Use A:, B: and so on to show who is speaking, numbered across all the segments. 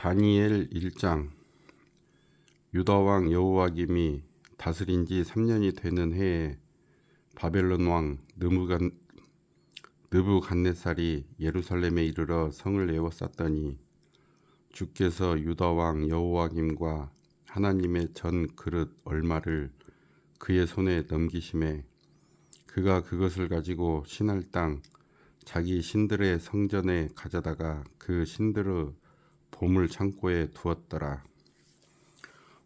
A: 다니엘 1장. 유다왕 여호야김이 다스린 지 3년이 되는 해에 바벨론 왕 느부갓네살이 예루살렘에 이르러 성을 에워쌌더니 주께서 유다왕 여호야김과 하나님의 전 그릇 얼마를 그의 손에 넘기심에 그가 그것을 가지고 신할 땅 자기 신들의 성전에 가져다가 그 신들의 보물 창고에 두었더라.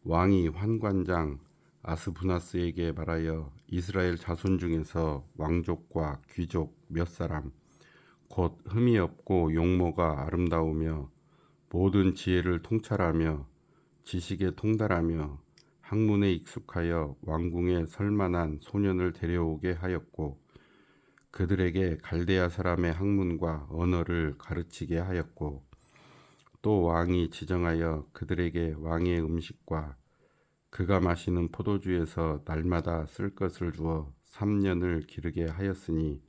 A: 왕이 환관장 아스부나스에게 말하여 이스라엘 자손 중에서 왕족과 귀족 몇 사람 곧 흠이 없고 용모가 아름다우며 모든 지혜를 통찰하며 지식에 통달하며 학문에 익숙하여 왕궁에 설만한 소년을 데려오게 하였고 그들에게 갈대아 사람의 학문과 언어를 가르치게 하였고 또 왕이 지정하여 그들에게 왕의 음식과 그가 마시는 포도주에서 날마다 쓸 것을 주어 3년을 기르게 하였으니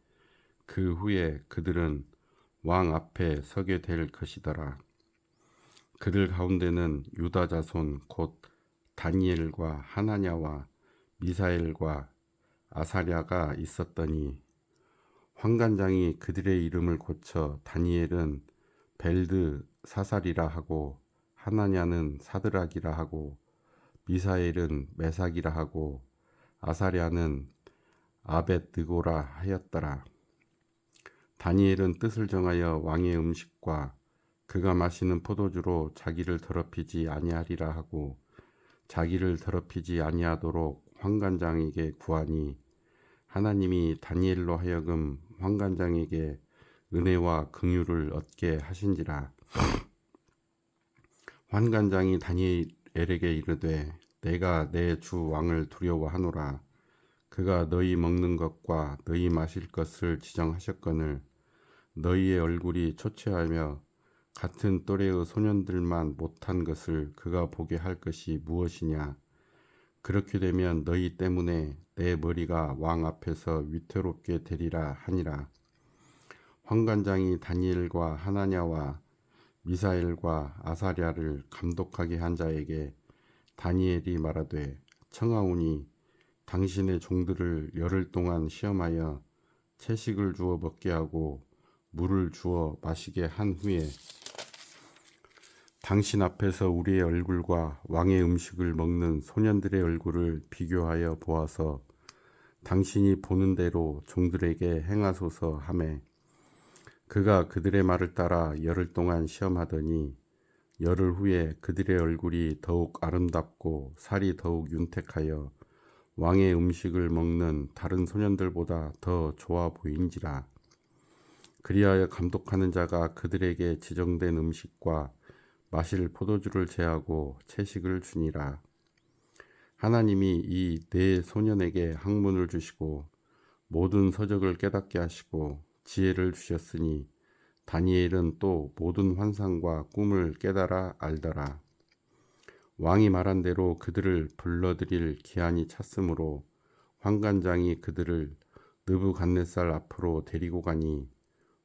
A: 그 후에 그들은 왕 앞에 서게 될 것이더라. 그들 가운데는 유다 자손 곧 다니엘과 하나냐와 미사엘과 아사랴가 있었더니 환관장이 그들의 이름을 고쳐 다니엘은 벨드사살이라 하고 하나냐는 사드락이라 하고 미사엘은 메삭이라 하고 아사랴는 아벳느고라 하였더라. 다니엘은 뜻을 정하여 왕의 음식과 그가 마시는 포도주로 자기를 더럽히지 아니하리라 하고 자기를 더럽히지 아니하도록 환관장에게 구하니 하나님이 다니엘로 하여금 환관장에게 은혜와 긍휼을 얻게 하신지라. 환관장이 다니엘에게 이르되 내가 내 주 왕을 두려워하노라. 그가 너희 먹는 것과 너희 마실 것을 지정하셨거늘 너희의 얼굴이 초췌하며 같은 또래의 소년들만 못한 것을 그가 보게 할 것이 무엇이냐. 그렇게 되면 너희 때문에 내 머리가 왕 앞에서 위태롭게 되리라 하니라. 환관장이 다니엘과 하나냐와 미사엘과 아사랴를 감독하게 한 자에게 다니엘이 말하되 청하오니 당신의 종들을 열흘 동안 시험하여 채식을 주어 먹게 하고 물을 주어 마시게 한 후에 당신 앞에서 우리의 얼굴과 왕의 음식을 먹는 소년들의 얼굴을 비교하여 보아서 당신이 보는 대로 종들에게 행하소서 하매 그가 그들의 말을 따라 열흘 동안 시험하더니 열흘 후에 그들의 얼굴이 더욱 아름답고 살이 더욱 윤택하여 왕의 음식을 먹는 다른 소년들보다 더 좋아 보인지라. 그리하여 감독하는 자가 그들에게 지정된 음식과 마실 포도주를 제하고 채식을 주니라. 하나님이 이 네 소년에게 학문을 주시고 모든 서적을 깨닫게 하시고 지혜를 주셨으니 다니엘은 또 모든 환상과 꿈을 깨달아 알더라. 왕이 말한 대로 그들을 불러들일 기한이 찼으므로 환관장이 그들을 느부갓네살 앞으로 데리고 가니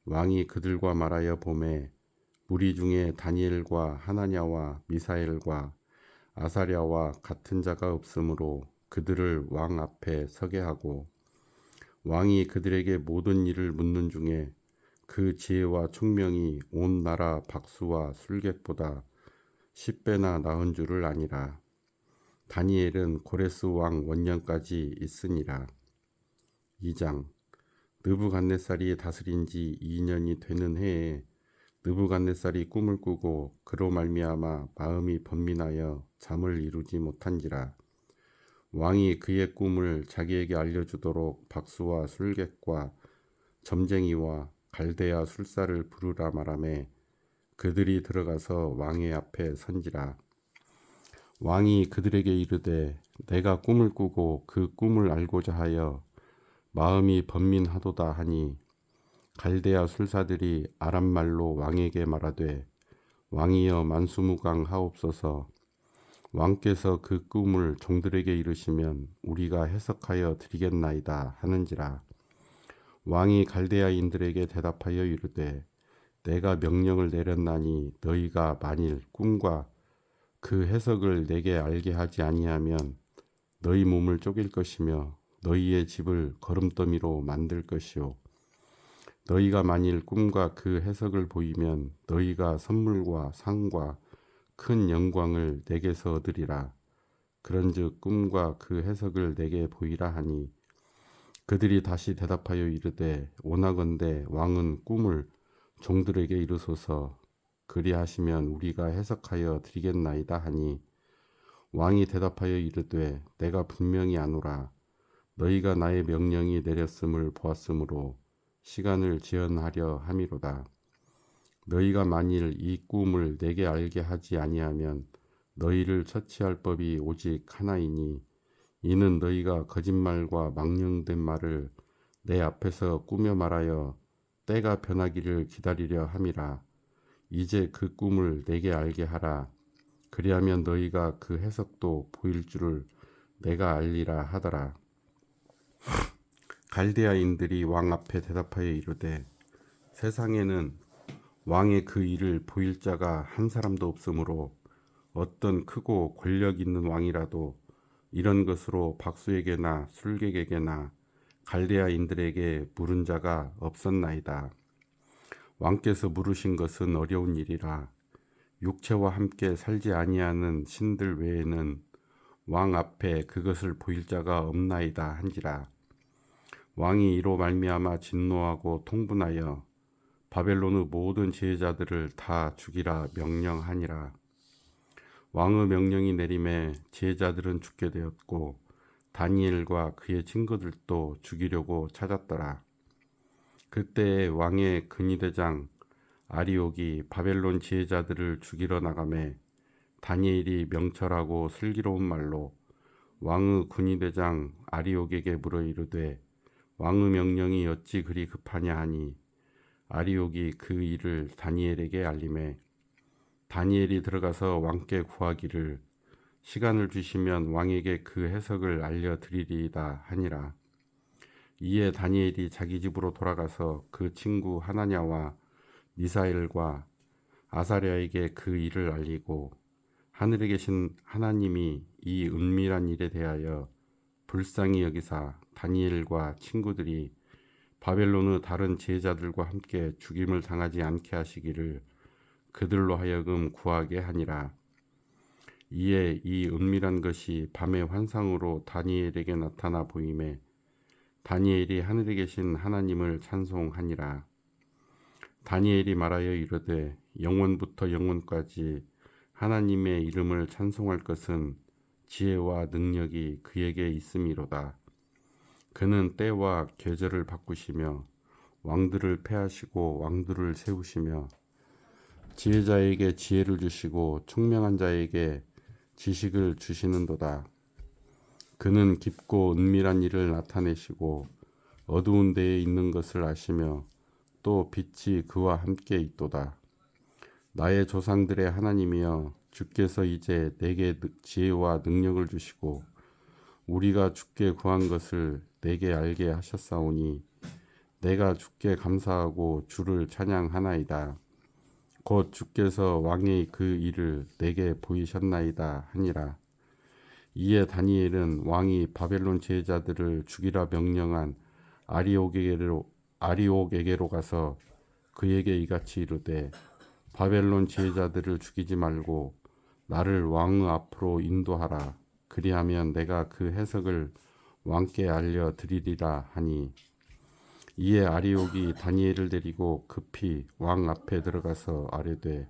A: 왕이 그들과 말하여 보매 무리 중에 다니엘과 하나냐와 미사엘과 아사랴와 같은 자가 없으므로 그들을 왕 앞에 서게 하고 왕이 그들에게 모든 일을 묻는 중에 그 지혜와 총명이 온 나라 박수와 술객보다 10배나 나은 줄을 아니라. 다니엘은 고레스 왕 원년까지 있으니라. 2장. 느부갓네살이 다스린 지 2년이 되는 해에 느부갓네살이 꿈을 꾸고 그로 말미암아 마음이 번민하여 잠을 이루지 못한지라. 왕이 그의 꿈을 자기에게 알려주도록 박수와 술객과 점쟁이와 갈대아 술사를 부르라 말하매 그들이 들어가서 왕의 앞에 선지라. 왕이 그들에게 이르되 내가 꿈을 꾸고 그 꿈을 알고자 하여 마음이 번민하도다 하니 갈대아 술사들이 아람말로 왕에게 말하되 왕이여 만수무강하옵소서. 왕께서 그 꿈을 종들에게 이르시면 우리가 해석하여 드리겠나이다 하는지라. 왕이 갈대아인들에게 대답하여 이르되 내가 명령을 내렸나니 너희가 만일 꿈과 그 해석을 내게 알게 하지 아니하면 너희 몸을 쪼갤 것이며 너희의 집을 거름더미로 만들 것이요 너희가 만일 꿈과 그 해석을 보이면 너희가 선물과 상과 큰 영광을 내게서 얻으리라. 그런즉 꿈과 그 해석을 내게 보이라 하니 그들이 다시 대답하여 이르되 원하건대 왕은 꿈을 종들에게 이르소서. 그리하시면 우리가 해석하여 드리겠나이다 하니 왕이 대답하여 이르되 내가 분명히 아노라. 너희가 나의 명령이 내렸음을 보았으므로 시간을 지연하려 함이로다. 너희가 만일 이 꿈을 내게 알게 하지 아니하면 너희를 처치할 법이 오직 하나이니 이는 너희가 거짓말과 망령된 말을 내 앞에서 꾸며 말하여 때가 변하기를 기다리려 함이라. 이제 그 꿈을 내게 알게 하라. 그리하면 너희가 그 해석도 보일 줄을 내가 알리라 하더라. 갈대아인들이 왕 앞에 대답하여 이르되 세상에는 왕의 그 일을 보일 자가 한 사람도 없으므로 어떤 크고 권력 있는 왕이라도 이런 것으로 박수에게나 술객에게나 갈대아인들에게 물은 자가 없었나이다. 왕께서 물으신 것은 어려운 일이라. 육체와 함께 살지 아니하는 신들 외에는 왕 앞에 그것을 보일 자가 없나이다 한지라. 왕이 이로 말미암아 진노하고 통분하여 바벨론의 모든 지혜자들을 다 죽이라 명령하니라. 왕의 명령이 내림에 지혜자들은 죽게 되었고 다니엘과 그의 친구들도 죽이려고 찾았더라. 그때에 왕의 근위대장 아리옥이 바벨론 지혜자들을 죽이러 나가매 다니엘이 명철하고 슬기로운 말로 왕의 군의대장 아리옥에게 물어 이르되 왕의 명령이 어찌 그리 급하냐 하니 아리옥이 그 일을 다니엘에게 알림해 다니엘이 들어가서 왕께 구하기를 시간을 주시면 왕에게 그 해석을 알려드리리이다 하니라. 이에 다니엘이 자기 집으로 돌아가서 그 친구 하나냐와 미사엘과 아사랴에게 그 일을 알리고 하늘에 계신 하나님이 이 은밀한 일에 대하여 불쌍히 여기사 다니엘과 친구들이 바벨론의 다른 지혜자들과 함께 죽임을 당하지 않게 하시기를 그들로 하여금 구하게 하니라. 이에 이 은밀한 것이 밤의 환상으로 다니엘에게 나타나 보임에 다니엘이 하늘에 계신 하나님을 찬송하니라. 다니엘이 말하여 이르되 영원부터 영원까지 하나님의 이름을 찬송할 것은 지혜와 능력이 그에게 있음이로다. 그는 때와 계절을 바꾸시며 왕들을 패하시고 왕들을 세우시며 지혜자에게 지혜를 주시고 총명한 자에게 지식을 주시는도다. 그는 깊고 은밀한 일을 나타내시고 어두운 데에 있는 것을 아시며 또 빛이 그와 함께 있도다. 나의 조상들의 하나님이여 주께서 이제 내게 지혜와 능력을 주시고 우리가 주께 구한 것을 내게 알게 하셨사오니 내가 주께 감사하고 주를 찬양하나이다. 곧 주께서 왕의 그 일을 내게 보이셨나이다 하니라. 이에 다니엘은 왕이 바벨론 지혜자들을 죽이라 명령한 아리옥에게로 가서 그에게 이같이 이르되 바벨론 지혜자들을 죽이지 말고 나를 왕의 앞으로 인도하라. 그리하면 내가 그 해석을 왕께 알려 드리리라 하니 이에 아리옥이 다니엘을 데리고 급히 왕 앞에 들어가서 아뢰되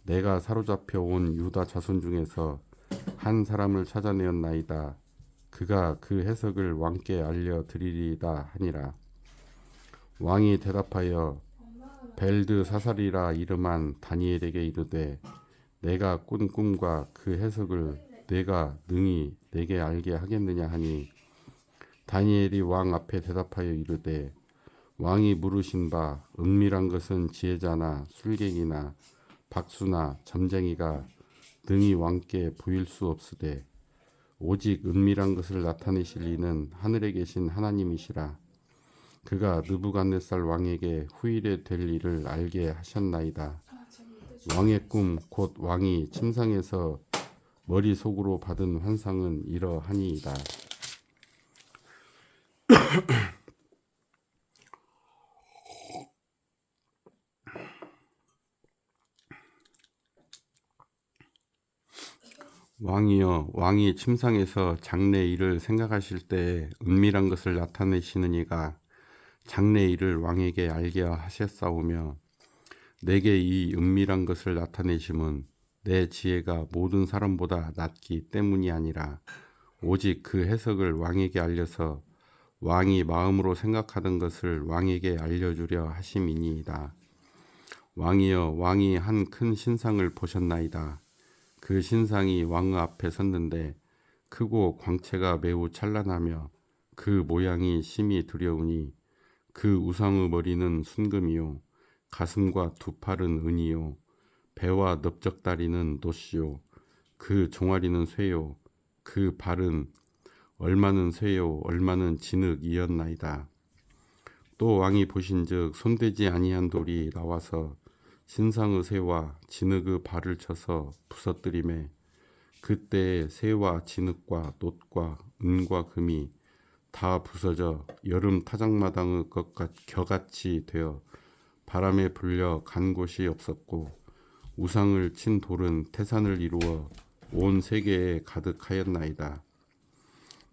A: 내가 사로잡혀 온 유다 자손 중에서 한 사람을 찾아내었나이다. 그가 그 해석을 왕께 알려 드리리이다 하니라. 왕이 대답하여 벨드사살이라 이름한 다니엘에게 이르되 내가 꾼 꿈과 그 해석을 내가 능히 내게 알게 하겠느냐 하니 다니엘이 왕 앞에 대답하여 이르되 왕이 물으신 바 은밀한 것은 지혜자나 술객이나 박수나 점쟁이가 능히 왕께 보일 수 없으되 오직 은밀한 것을 나타내실 이는 하늘에 계신 하나님이시라. 그가 느부갓네살 왕에게 후일에 될 일을 알게 하셨나이다. 왕의 꿈 곧 왕이 침상에서 머릿속으로 받은 환상은 이러하니이다. 왕이여, 왕이 침상에서 장래 일을 생각하실 때에 은밀한 것을 나타내시는 이가 장래 일을 왕에게 알게 하셨사오며, 내게 이 은밀한 것을 나타내심은 내 지혜가 모든 사람보다 낮기 때문이 아니라 오직 그 해석을 왕에게 알려서 왕이 마음으로 생각하던 것을 왕에게 알려주려 하심이니이다. 왕이여, 왕이 한 큰 신상을 보셨나이다. 그 신상이 왕 앞에 섰는데 크고 광채가 매우 찬란하며 그 모양이 심히 두려우니 그 우상의 머리는 순금이요 가슴과 두 팔은 은이요 배와 넓적다리는 놋이요 그 종아리는 쇠요 그 발은 얼마는 쇠요 얼마는 진흙이었나이다. 또 왕이 보신즉 손대지 아니한 돌이 나와서 신상의 쇠와 진흙의 발을 쳐서 부서뜨리매 그때에 쇠와 진흙과 놋과 은과 금이 다 부서져 여름 타작마당의 겨같이 되어 바람에 불려 간 곳이 없었고 우상을 친 돌은 태산을 이루어 온 세계에 가득하였나이다.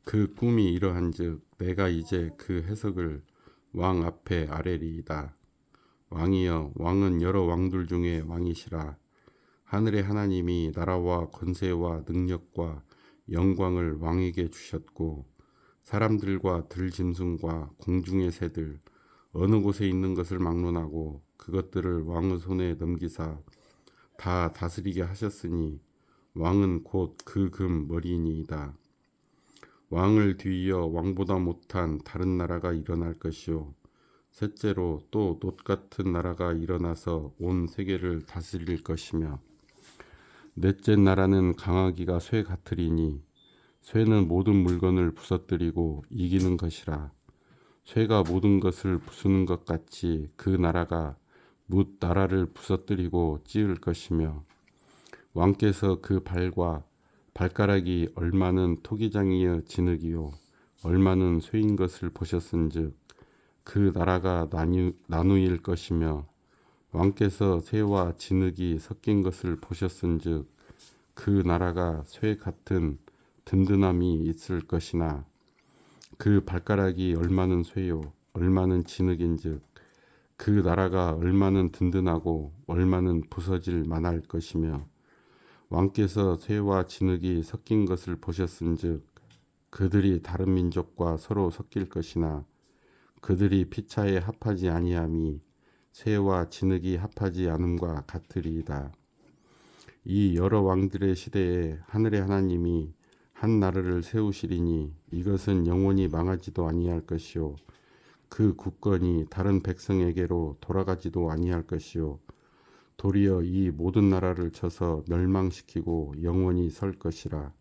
A: 그 꿈이 이러한즉 내가 이제 그 해석을 왕 앞에 아뢰리이다. 왕이여, 왕은 여러 왕들 중에 왕이시라. 하늘의 하나님이 나라와 권세와 능력과 영광을 왕에게 주셨고 사람들과 들짐승과 공중의 새들 어느 곳에 있는 것을 막론하고 그것들을 왕의 손에 넘기사 다 다스리게 하셨으니 왕은 곧 그 금 머리이니이다. 왕을 뒤이어 왕보다 못한 다른 나라가 일어날 것이요 셋째로 또 놋 같은 나라가 일어나서 온 세계를 다스릴 것이며 넷째 나라는 강하기가 쇠 같으리니 쇠는 모든 물건을 부서뜨리고 이기는 것이라. 쇠가 모든 것을 부수는 것 같이 그 나라가 뭇 나라를 부서뜨리고 찌을 것이며 왕께서 그 발과 발가락이 얼마는 토기장이여 진흙이요 얼마는 쇠인 것을 보셨은즉 그 나라가 나누일 것이며 왕께서 쇠와 진흙이 섞인 것을 보셨은즉 그 나라가 쇠 같은 든든함이 있을 것이나 그 발가락이 얼마는 쇠요 얼마는 진흙인즉 그 나라가 얼마는 든든하고 얼마는 부서질 만할 것이며 왕께서 쇠와 진흙이 섞인 것을 보셨은즉 그들이 다른 민족과 서로 섞일 것이나 그들이 피차에 합하지 아니함이 쇠와 진흙이 합하지 않음과 같으리이다. 이 여러 왕들의 시대에 하늘의 하나님이 한 나라를 세우시리니 이것은 영원히 망하지도 아니할 것이요 그 국권이 다른 백성에게로 돌아가지도 아니할 것이요 도리어 이 모든 나라를 쳐서 멸망시키고 영원히 설 것이라.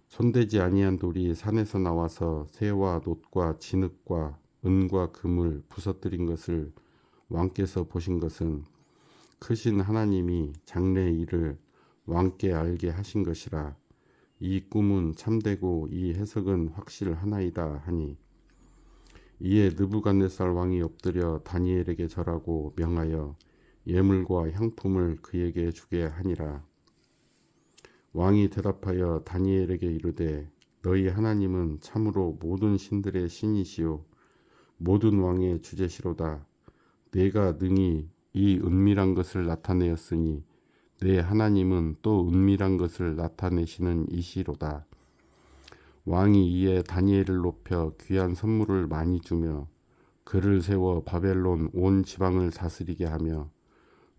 A: 손대지 아니한 돌이 산에서 나와서 쇠와 놋과 진흙과 은과 금을 부서뜨린 것을 왕께서 보신 것은 크신 하나님이 장래의 일을 왕께 알게 하신 것이라. 이 꿈은 참되고 이 해석은 확실하나이다 하니 이에 느부갓네살 왕이 엎드려 다니엘에게 절하고 명하여 예물과 향품을 그에게 주게 하니라. 왕이 대답하여 다니엘에게 이르되 너희 하나님은 참으로 모든 신들의 신이시요 모든 왕의 주제시로다. 내가 능히 이 은밀한 것을 나타내었으니 내 하나님은 또 은밀한 것을 나타내시는 이시로다. 왕이 이에 다니엘을 높여 귀한 선물을 많이 주며 그를 세워 바벨론 온 지방을 다스리게 하며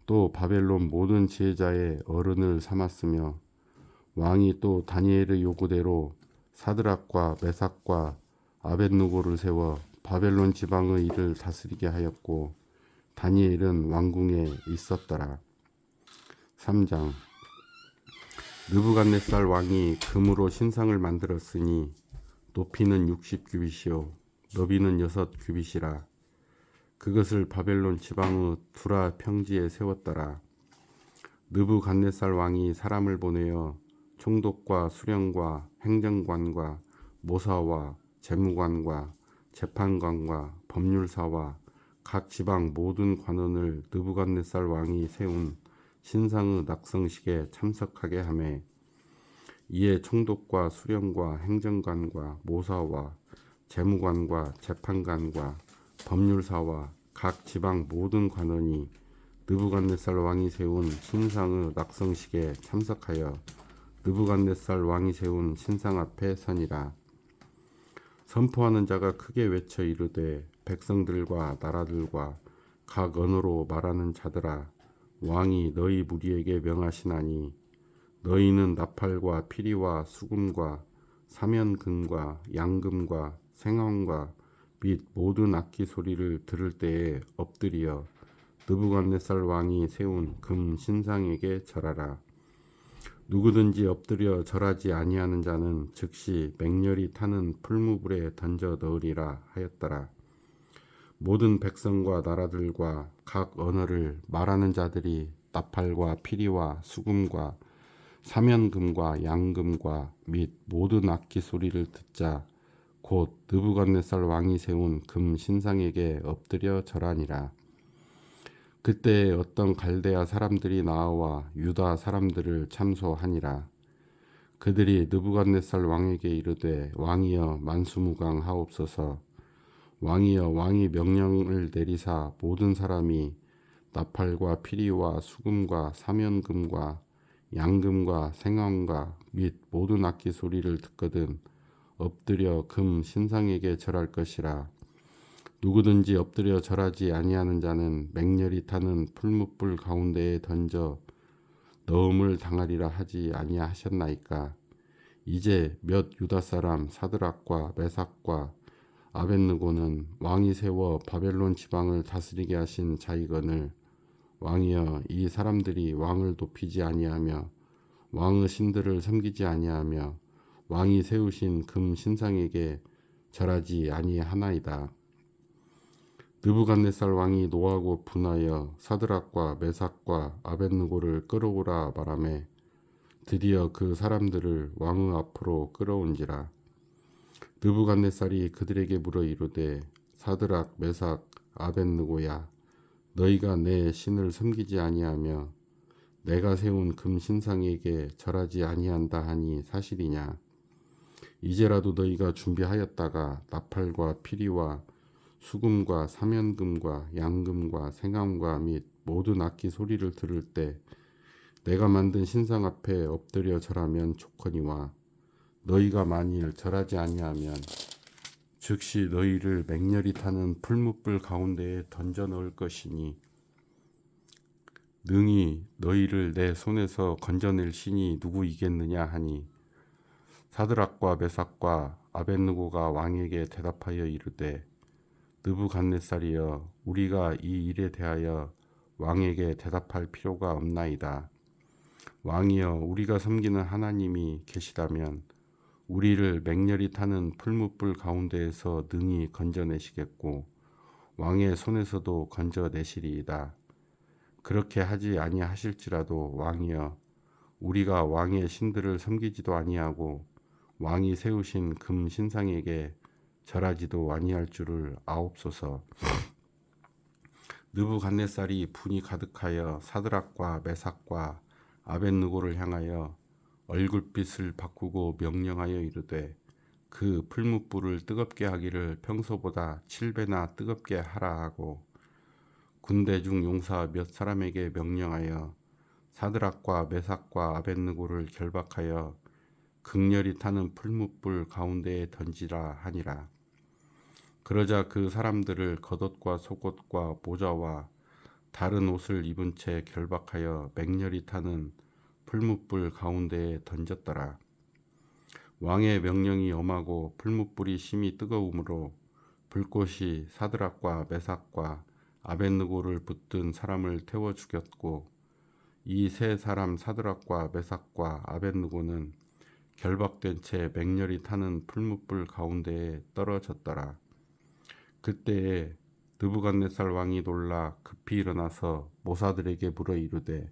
A: 또 바벨론 모든 지혜자의 어른을 삼았으며 왕이 또 다니엘의 요구대로 사드락과 메삭과 아벳누고를 세워 바벨론 지방의 일을 다스리게 하였고 다니엘은 왕궁에 있었더라. 3장 느부갓네살 왕이 금으로 신상을 만들었으니 높이는 60규빗이요 너비는 6규빗이라. 그것을 바벨론 지방의 두라 평지에 세웠더라. 느부갓네살 왕이 사람을 보내어 총독과 수령과 행정관과 모사와 재무관과 재판관과 법률사와 각 지방 모든 관원을 느부갓네살 왕이 세운 신상의 낙성식에 참석하게 하매, 이에 총독과 수령과 행정관과 모사와 재무관과 재판관과 법률사와 각 지방 모든 관원이 느부갓네살 왕이 세운 신상의 낙성식에 참석하여 느부갓네살 왕이 세운 신상 앞에 서니라. 선포하는 자가 크게 외쳐 이르되, 백성들과 나라들과 각 언어로 말하는 자들아, 왕이 너희 무리에게 명하시나니, 너희는 나팔과 피리와 수금과 사면금과 양금과 생황과 및 모든 악기 소리를 들을 때에 엎드려 느부갓네살 왕이 세운 금 신상에게 절하라. 누구든지 엎드려 절하지 아니하는 자는 즉시 맹렬히 타는 풀무불에 던져 넣으리라 하였더라. 모든 백성과 나라들과 각 언어를 말하는 자들이 나팔과 피리와 수금과 사면금과 양금과 및 모든 악기 소리를 듣자 곧 느부갓네살 왕이 세운 금 신상에게 엎드려 절하니라. 그때 어떤 갈대아 사람들이 나와 유다 사람들을 참소하니라. 그들이 느부갓네살 왕에게 이르되, 왕이여 만수무강하옵소서. 왕이여 왕이 명령을 내리사 모든 사람이 나팔과 피리와 수금과 사면금과 양금과 생황과 및 모든 악기 소리를 듣거든 엎드려 금 신상에게 절할 것이라. 누구든지 엎드려 절하지 아니하는 자는 맹렬히 타는 풀무불 가운데에 던져 넣음을 당하리라 하지 아니하셨나이까. 이제 몇 유다 사람 사드락과 메삭과 아벳느고는 왕이 세워 바벨론 지방을 다스리게 하신 자이거늘, 왕이여 이 사람들이 왕을 높이지 아니하며 왕의 신들을 섬기지 아니하며 왕이 세우신 금 신상에게 절하지 아니하나이다. 느부갓네살 왕이 노하고 분하여 사드락과 메삭과 아벳느고를 끌어오라 말하매, 드디어 그 사람들을 왕의 앞으로 끌어온지라. 느부갓네살이 그들에게 물어 이르되, 사드락 메삭 아벳느고야, 너희가 내 신을 섬기지 아니하며 내가 세운 금 신상에게 절하지 아니한다 하니 사실이냐? 이제라도 너희가 준비하였다가 나팔과 피리와 수금과 사면금과 양금과 생암과 및 모든 악기 소리를 들을 때 내가 만든 신상 앞에 엎드려 절하면 좋거니와, 너희가 만일 절하지 아니하면 즉시 너희를 맹렬히 타는 풀무불 가운데에 던져 넣을 것이니, 능히 너희를 내 손에서 건져낼 신이 누구이겠느냐 하니, 사드락과 메삭과 아벳느고가 왕에게 대답하여 이르되, 느부갓네살이여, 우리가 이 일에 대하여 왕에게 대답할 필요가 없나이다. 왕이여, 우리가 섬기는 하나님이 계시다면 우리를 맹렬히 타는 풀무불 가운데에서 능히 건져내시겠고 왕의 손에서도 건져내시리이다. 그렇게 하지 아니하실지라도 왕이여, 우리가 왕의 신들을 섬기지도 아니하고 왕이 세우신 금 신상에게 절하지도 아니할 줄을 아옵소서. 느부갓네살이 분이 가득하여 사드락과 메삭과 아벳느고를 향하여 얼굴빛을 바꾸고 명령하여 이르되, 그 풀무불을 뜨겁게 하기를 평소보다 7배나 뜨겁게 하라 하고, 군대 중 용사 몇 사람에게 명령하여 사드락과 메삭과 아벳느고를 결박하여 극렬히 타는 풀무불 가운데에 던지라 하니라. 그러자 그 사람들을 겉옷과 속옷과 모자와 다른 옷을 입은 채 결박하여 맹렬히 타는 풀무불 가운데에 던졌더라. 왕의 명령이 엄하고 풀무불이 심히 뜨거우므로 불꽃이 사드락과 메삭과 아벳느고를 붙든 사람을 태워 죽였고, 이 세 사람 사드락과 메삭과 아벳느고는 결박된 채 맹렬히 타는 풀무불 가운데에 떨어졌더라. 그때에 느부갓네살 왕이 놀라 급히 일어나서 모사들에게 물어 이르되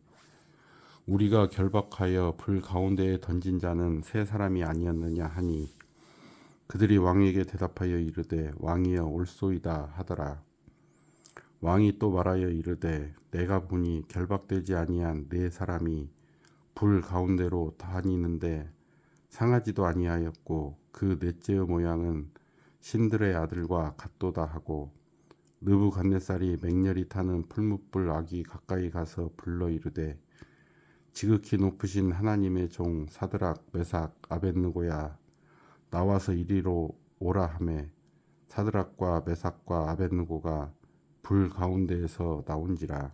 A: 우리가 결박하여 불 가운데에 던진 자는 세 사람이 아니었느냐 하니 그들이 왕에게 대답하여 이르되 왕이여 옳소이다 하더라. 왕이 또 말하여 이르되 내가 보니 결박되지 아니한 네 사람이 불 가운데로 다니는데 상하지도 아니하였고 그 넷째의 모양은 신들의 아들과 같도다 하고 느부갓네살이 맹렬히 타는 풀무불 아기 가까이 가서 불러 이르되 지극히 높으신 하나님의 종 사드락 메삭 아벳느고야 나와서 이리로 오라 하매 사드락과 메삭과 아벳느고가 불 가운데에서 나온지라.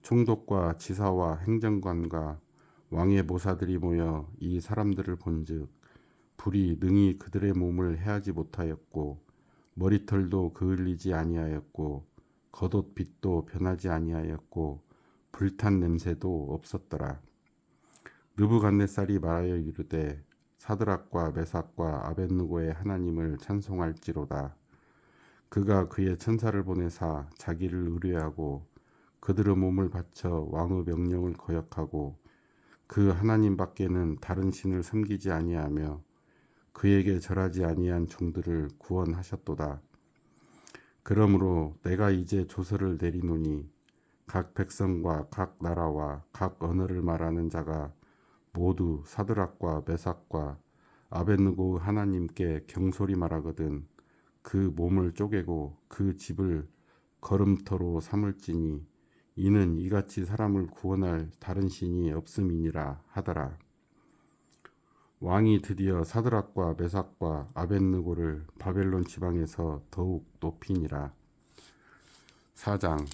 A: 총독과 지사와 행정관과 왕의 모사들이 모여 이 사람들을 본즉 불이 능히 그들의 몸을 해하지 못하였고 머리털도 그을리지 아니하였고 겉옷 빛도 변하지 아니하였고 불탄 냄새도 없었더라. 느부갓네살이 말하여 이르되 사드락과 메삭과 아벳느고의 하나님을 찬송할지로다. 그가 그의 천사를 보내사 자기를 의뢰하고 그들의 몸을 바쳐 왕의 명령을 거역하고 그 하나님 밖에는 다른 신을 섬기지 아니하며 그에게 절하지 아니한 종들을 구원하셨도다. 그러므로 내가 이제 조서를 내리노니 각 백성과 각 나라와 각 언어를 말하는 자가 모두 사드락과 메삭과 아벳느고 하나님께 경솔히 말하거든 그 몸을 쪼개고 그 집을 걸음터로 삼을지니 이는 이같이 사람을 구원할 다른 신이 없음이니라 하더라. 왕이 드디어 사드락과 메삭과 아벳느고를 바벨론 지방에서 더욱 높이니라. 4장.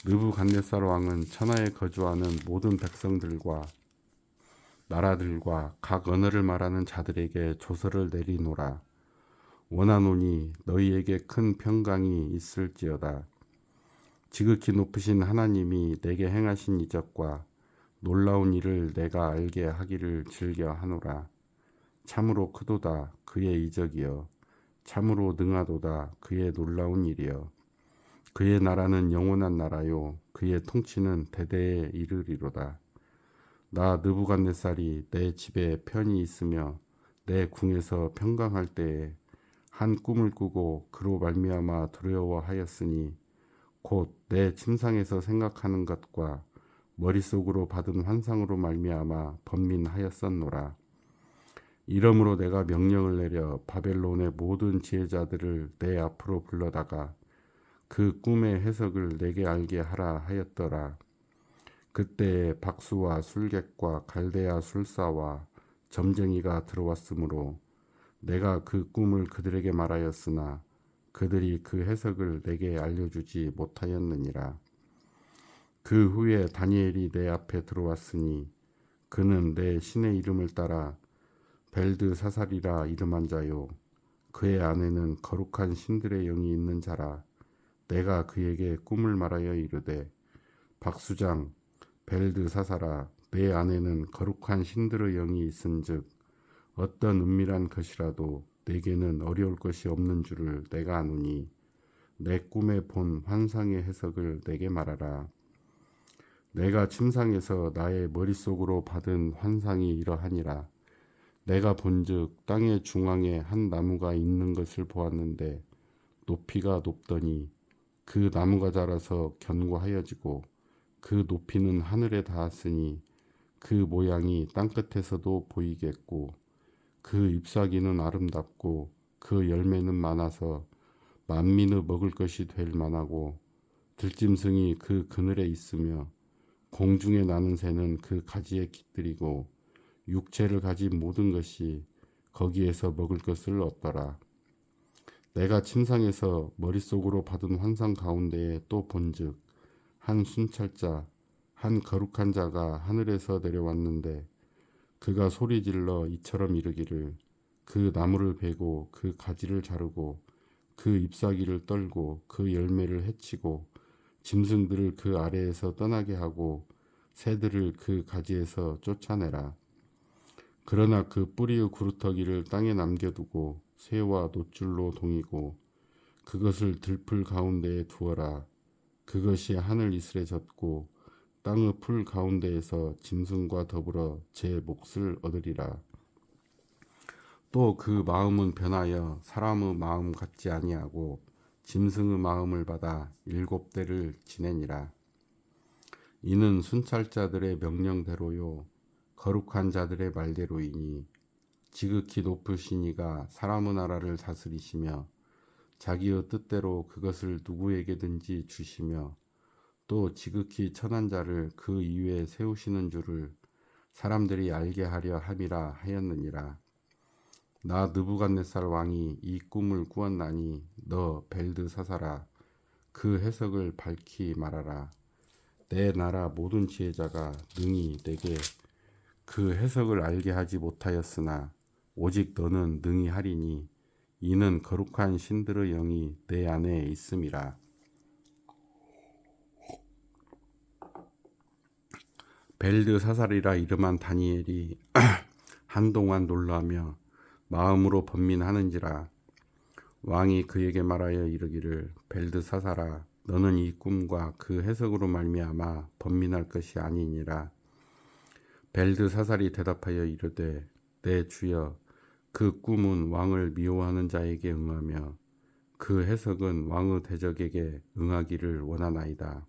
A: 느부갓네살 왕은 천하에 거주하는 모든 백성들과 나라들과 각 언어를 말하는 자들에게 조서를 내리노라. 원하노니 너희에게 큰 평강이 있을지어다. 지극히 높으신 하나님이 내게 행하신 이적과 놀라운 일을 내가 알게 하기를 즐겨 하노라. 참으로 크도다 그의 이적이여. 참으로 능하도다 그의 놀라운 일이여. 그의 나라는 영원한 나라요 그의 통치는 대대에 이르리로다. 나 느부갓네살이 내 집에 편히 있으며 내 궁에서 평강할 때에 한 꿈을 꾸고 그로 말미암아 두려워하였으니 곧 내 침상에서 생각하는 것과 머릿속으로 받은 환상으로 말미암아 번민하였었노라. 이러므로 내가 명령을 내려 바벨론의 모든 지혜자들을 내 앞으로 불러다가 그 꿈의 해석을 내게 알게 하라 하였더라. 그때에 박수와 술객과 갈대아 술사와 점쟁이가 들어왔으므로 내가 그 꿈을 그들에게 말하였으나 그들이 그 해석을 내게 알려주지 못하였느니라. 그 후에 다니엘이 내 앞에 들어왔으니 그는 내 신의 이름을 따라 벨드사살이라 이름한 자요 그의 안에는 거룩한 신들의 영이 있는 자라. 내가 그에게 꿈을 말하여 이르되 박수장 벨드사살아 내 안에는 거룩한 신들의 영이 있은즉 어떤 은밀한 것이라도 내게는 어려울 것이 없는 줄을 내가 아노니 내 꿈에 본 환상의 해석을 내게 말하라. 내가 침상에서 나의 머릿속으로 받은 환상이 이러하니라. 내가 본즉 땅의 중앙에 한 나무가 있는 것을 보았는데 높이가 높더니 그 나무가 자라서 견고하여지고 그 높이는 하늘에 닿았으니 그 모양이 땅끝에서도 보이겠고 그 잎사귀는 아름답고 그 열매는 많아서 만민의 먹을 것이 될 만하고 들짐승이 그 그늘에 있으며 공중에 나는 새는 그 가지에 깃들이고 육체를 가진 모든 것이 거기에서 먹을 것을 얻더라. 내가 침상에서 머릿속으로 받은 환상 가운데에 또 본즉 한 순찰자 한 거룩한 자가 하늘에서 내려왔는데 그가 소리질러 이처럼 이르기를 그 나무를 베고 그 가지를 자르고 그 잎사귀를 떨고 그 열매를 해치고 짐승들을 그 아래에서 떠나게 하고 새들을 그 가지에서 쫓아내라. 그러나 그 뿌리의 구루터기를 땅에 남겨두고 새와 노줄로 동이고 그것을 들풀 가운데에 두어라. 그것이 하늘 이슬에 젖고 땅의 풀 가운데에서 짐승과 더불어 제 몫을 얻으리라. 또 그 마음은 변하여 사람의 마음 같지 아니하고 짐승의 마음을 받아 7대를 지내니라. 이는 순찰자들의 명령대로요 거룩한 자들의 말대로이니 지극히 높으신 이가 사람의 나라를 다스리시며 자기의 뜻대로 그것을 누구에게든지 주시며 또 지극히 천한 자를 그 이외에 세우시는 줄을 사람들이 알게 하려 함이라 하였느니라. 나 느부갓네살 왕이 이 꿈을 꾸었나니 너 벨드사사라 그 해석을 밝히 말하라. 내 나라 모든 지혜자가 능히 내게 그 해석을 알게 하지 못하였으나 오직 너는 능히 하리니 이는 거룩한 신들의 영이 내 안에 있음이라. 벨드사살이라 이름한 다니엘이 한동안 놀라며 마음으로 번민하는지라. 왕이 그에게 말하여 이르기를 벨드사살아 너는 이 꿈과 그 해석으로 말미암아 번민할 것이 아니니라. 벨드사살이 대답하여 이르되 내 주여 그 꿈은 왕을 미워하는 자에게 응하며 그 해석은 왕의 대적에게 응하기를 원하나이다.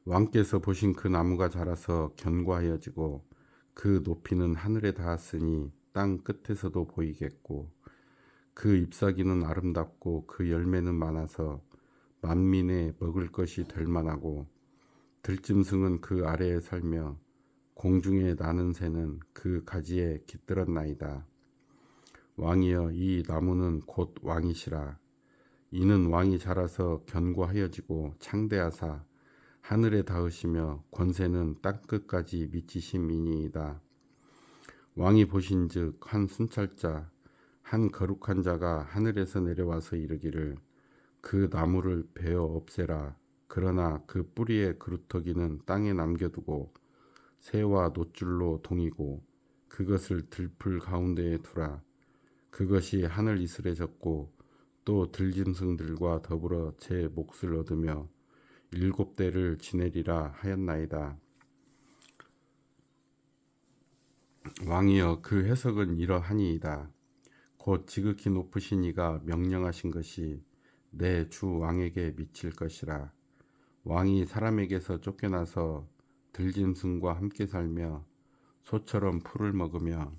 A: 왕께서 보신 그 나무가 자라서 견고하여지고 그 높이는 하늘에 닿았으니 땅 끝에서도 보이겠고 그 잎사귀는 아름답고 그 열매는 많아서 만민에 먹을 것이 될 만하고 들짐승은 그 아래에 살며 공중에 나는 새는 그 가지에 깃들었나이다. 왕이여 이 나무는 곧 왕이시라. 이는 왕이 자라서 견고하여지고 창대하사 하늘에 닿으시며 권세는 땅끝까지 미치심이니이다. 왕이 보신즉 한 순찰자 한 거룩한 자가 하늘에서 내려와서 이르기를 그 나무를 베어 없애라. 그러나 그 뿌리의 그루터기는 땅에 남겨두고 새와 노줄로 동이고 그것을 들풀 가운데에 두라. 그것이 하늘 이슬에 젖고 또 들짐승들과 더불어 제 몫을 얻으며 7대를 지내리라 하였나이다. 왕이여 그 해석은 이러하니이다. 곧 지극히 높으신 이가 명령하신 것이 내 주 왕에게 미칠 것이라. 왕이 사람에게서 쫓겨나서 들짐승과 함께 살며 소처럼 풀을 먹으며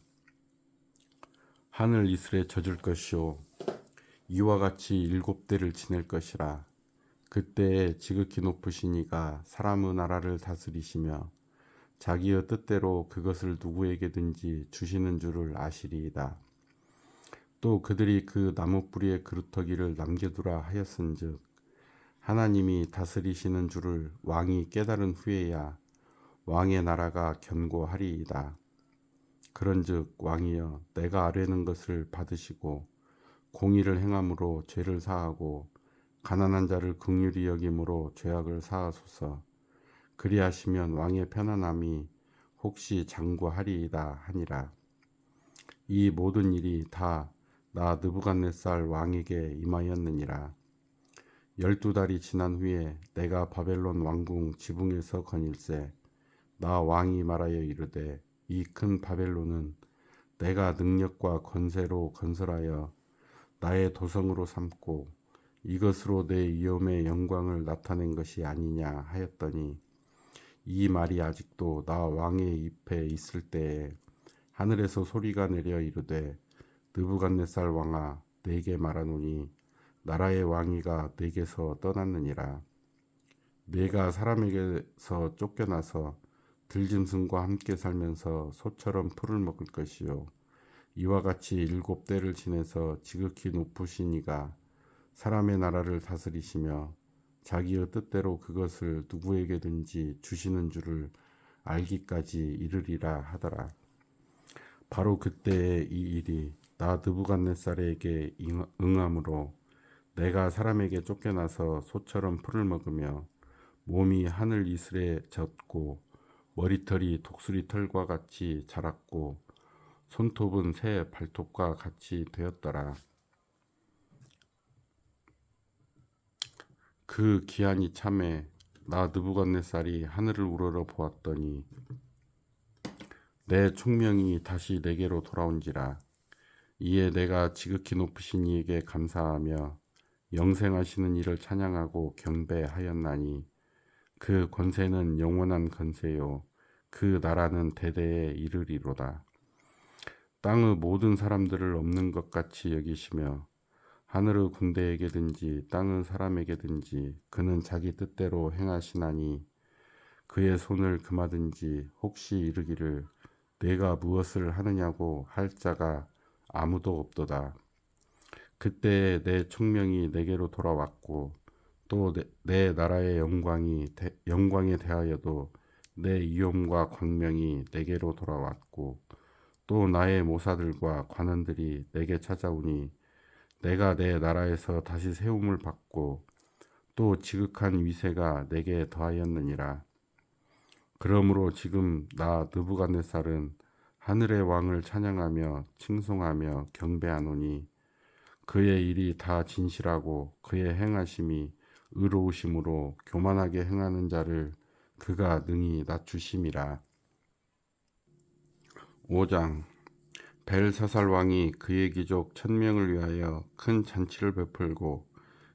A: 하늘 이슬에 젖을 것이요 이와 같이 7대를 지낼 것이라. 그때에 지극히 높으신 이가 사람의 나라를 다스리시며 자기의 뜻대로 그것을 누구에게든지 주시는 줄을 아시리이다. 또 그들이 그 나무 뿌리의 그루터기를 남겨두라 하였은즉 하나님이 다스리시는 줄을 왕이 깨달은 후에야 왕의 나라가 견고하리이다. 그런즉 왕이여 내가 아뢰는 것을 받으시고 공의를 행함으로 죄를 사하고 가난한 자를 긍휼히 여김으로 죄악을 사하소서. 그리하시면 왕의 편안함이 혹시 장구하리이다 하니라. 이 모든 일이 다 나 느부갓네살 왕에게 임하였느니라. 12달이 지난 후에 내가 바벨론 왕궁 지붕에서 거닐세 나 왕이 말하여 이르되 이 큰 바벨론은 내가 능력과 권세로 건설하여 나의 도성으로 삼고 이것으로 내 위엄의 영광을 나타낸 것이 아니냐 하였더니 이 말이 아직도 나 왕의 입에 있을 때에 하늘에서 소리가 내려 이르되 느부갓네살 왕아 내게 말하노니 나라의 왕위가 내게서 떠났느니라. 내가 사람에게서 쫓겨나서 들짐승과 함께 살면서 소처럼 풀을 먹을 것이요 이와 같이 7대를 지내서 지극히 높으신 이가 사람의 나라를 다스리시며 자기의 뜻대로 그것을 누구에게든지 주시는 줄을 알기까지 이르리라 하더라. 바로 그때에 이 일이 나 느부갓네살에게 응함으로 내가 사람에게 쫓겨나서 소처럼 풀을 먹으며 몸이 하늘 이슬에 젖고 머리털이 독수리 털과 같이 자랐고 손톱은 새 발톱과 같이 되었더라. 그 기한이 참에 나 느부갓네살이 하늘을 우러러 보았더니 내 총명이 다시 내게로 돌아온지라. 이에 내가 지극히 높으신 이에게 감사하며 영생하시는 이를 찬양하고 경배하였나니 그 권세는 영원한 권세요 그 나라는 대대에 이르리로다. 땅의 모든 사람들을 없는 것 같이 여기시며 하늘의 군대에게든지 땅의 사람에게든지 그는 자기 뜻대로 행하시나니 그의 손을 금하든지 혹시 이르기를 내가 무엇을 하느냐고 할 자가 아무도 없도다. 그때에 내 총명이 내게로 돌아왔고 또 내 나라의 영광에 대하여도 내 위엄과 광명이 내게로 돌아왔고 또 나의 모사들과 관원들이 내게 찾아오니 내가 내 나라에서 다시 세움을 받고 또 지극한 위세가 내게 더하였느니라. 그러므로 지금 나 느부갓네살은 하늘의 왕을 찬양하며 칭송하며 경배하노니 그의 일이 다 진실하고 그의 행하심이 의로우심으로 교만하게 행하는 자를 그가 능히 낮추심이라. 5장. 벨사살 왕이 그의 귀족 1000명을 위하여 큰 잔치를 베풀고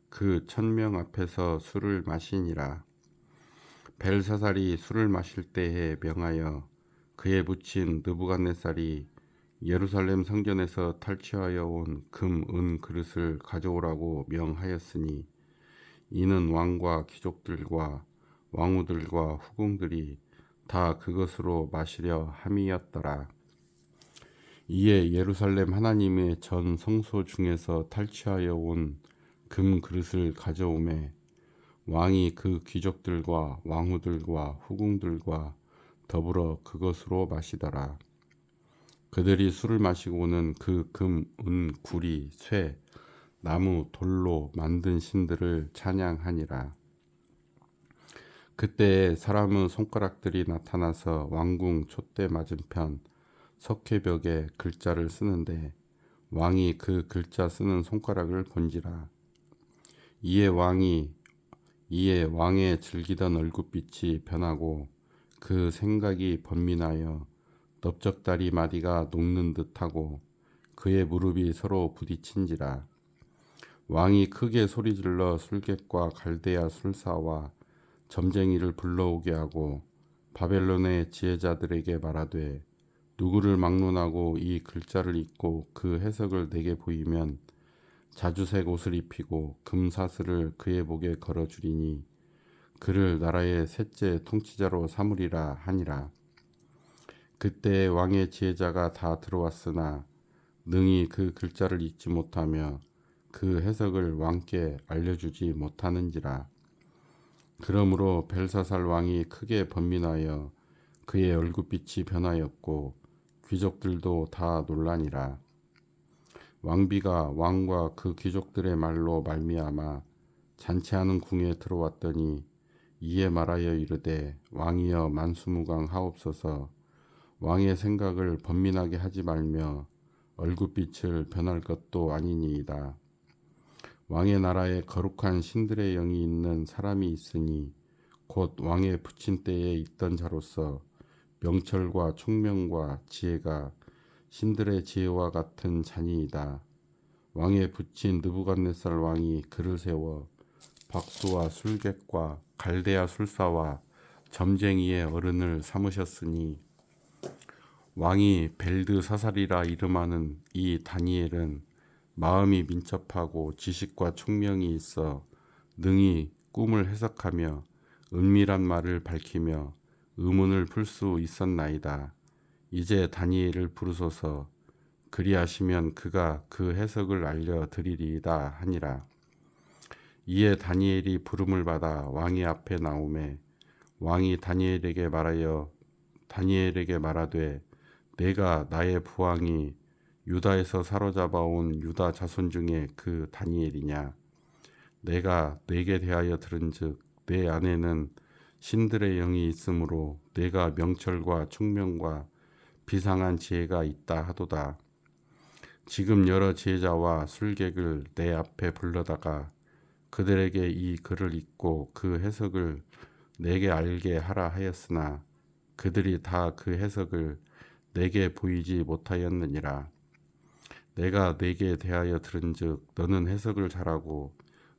A: 그 1000명 앞에서 술을 마시니라. 벨사살이 술을 마실 때에 명하여 그의 부친 느부갓네살이 예루살렘 성전에서 탈취하여 온 금, 은 그릇을 가져오라고 명하였으니 이는 왕과 귀족들과 왕후들과 후궁들이 다 그것으로 마시려 함이었더라. 이에 예루살렘 하나님의 전 성소 중에서 탈취하여 온 금 그릇을 가져오매 왕이 그 귀족들과 왕후들과 후궁들과 더불어 그것으로 마시더라. 그들이 술을 마시고는 그 금, 은, 구리, 쇠, 나무, 돌로 만든 신들을 찬양하니라. 그때에 사람의 손가락들이 나타나서 왕궁 촛대 맞은편 석회벽에 글자를 쓰는데 왕이 그 글자 쓰는 손가락을 본지라. 이에 왕의 즐기던 얼굴빛이 변하고 그 생각이 번민하여 넓적다리 마디가 녹는 듯하고 그의 무릎이 서로 부딪힌지라. 왕이 크게 소리질러 술객과 갈대아 술사와 점쟁이를 불러오게 하고 바벨론의 지혜자들에게 말하되 누구를 막론하고 이 글자를 읽고 그 해석을 내게 보이면 자주색 옷을 입히고 금사슬을 그의 목에 걸어주리니 그를 나라의 셋째 통치자로 삼으리라 하니라. 그때 왕의 지혜자가 다 들어왔으나 능히 그 글자를 읽지 못하며 그 해석을 왕께 알려주지 못하는지라. 그러므로 벨사살 왕이 크게 번민하여 그의 얼굴빛이 변하였고 귀족들도 다 놀라니라. 왕비가 왕과 그 귀족들의 말로 말미암아 잔치하는 궁에 들어왔더니 이에 말하여 이르되 왕이여 만수무강 하옵소서. 왕의 생각을 번민하게 하지 말며 얼굴빛을 변할 것도 아니니이다. 왕의 나라에 거룩한 신들의 영이 있는 사람이 있으니 곧 왕의 부친 때에 있던 자로서 명철과 총명과 지혜가 신들의 지혜와 같은 자니이다. 왕의 부친 느부갓네살 왕이 그를 세워 박수와 술객과 갈대아 술사와 점쟁이의 어른을 삼으셨으니 왕이 벨드사살이라 이름하는 이 다니엘은 마음이 민첩하고 지식과 총명이 있어 능히 꿈을 해석하며 은밀한 말을 밝히며 의문을 풀 수 있었나이다. 이제 다니엘을 부르소서. 그리하시면 그가 그 해석을 알려드리리이다 하니라. 이에 다니엘이 부름을 받아 왕의 앞에 나오매 왕이 다니엘에게 말하되 내가 나의 부왕이 유다에서 사로잡아온 유다 자손 중에 그 다니엘이냐. 내가 네게 대하여 들은즉 내 안에는 신들의 영이 있으므로 내가 명철과 총명과 비상한 지혜가 있다 하도다. 지금 여러 지혜자와 술객을 내 앞에 불러다가 그들에게 이 글을 읽고 그 해석을 내게 알게 하라 하였으나 그들이 다 그 해석을 내게 보이지 못하였느니라. 내가 네게 대하여 들은즉 너는 해석을 잘하고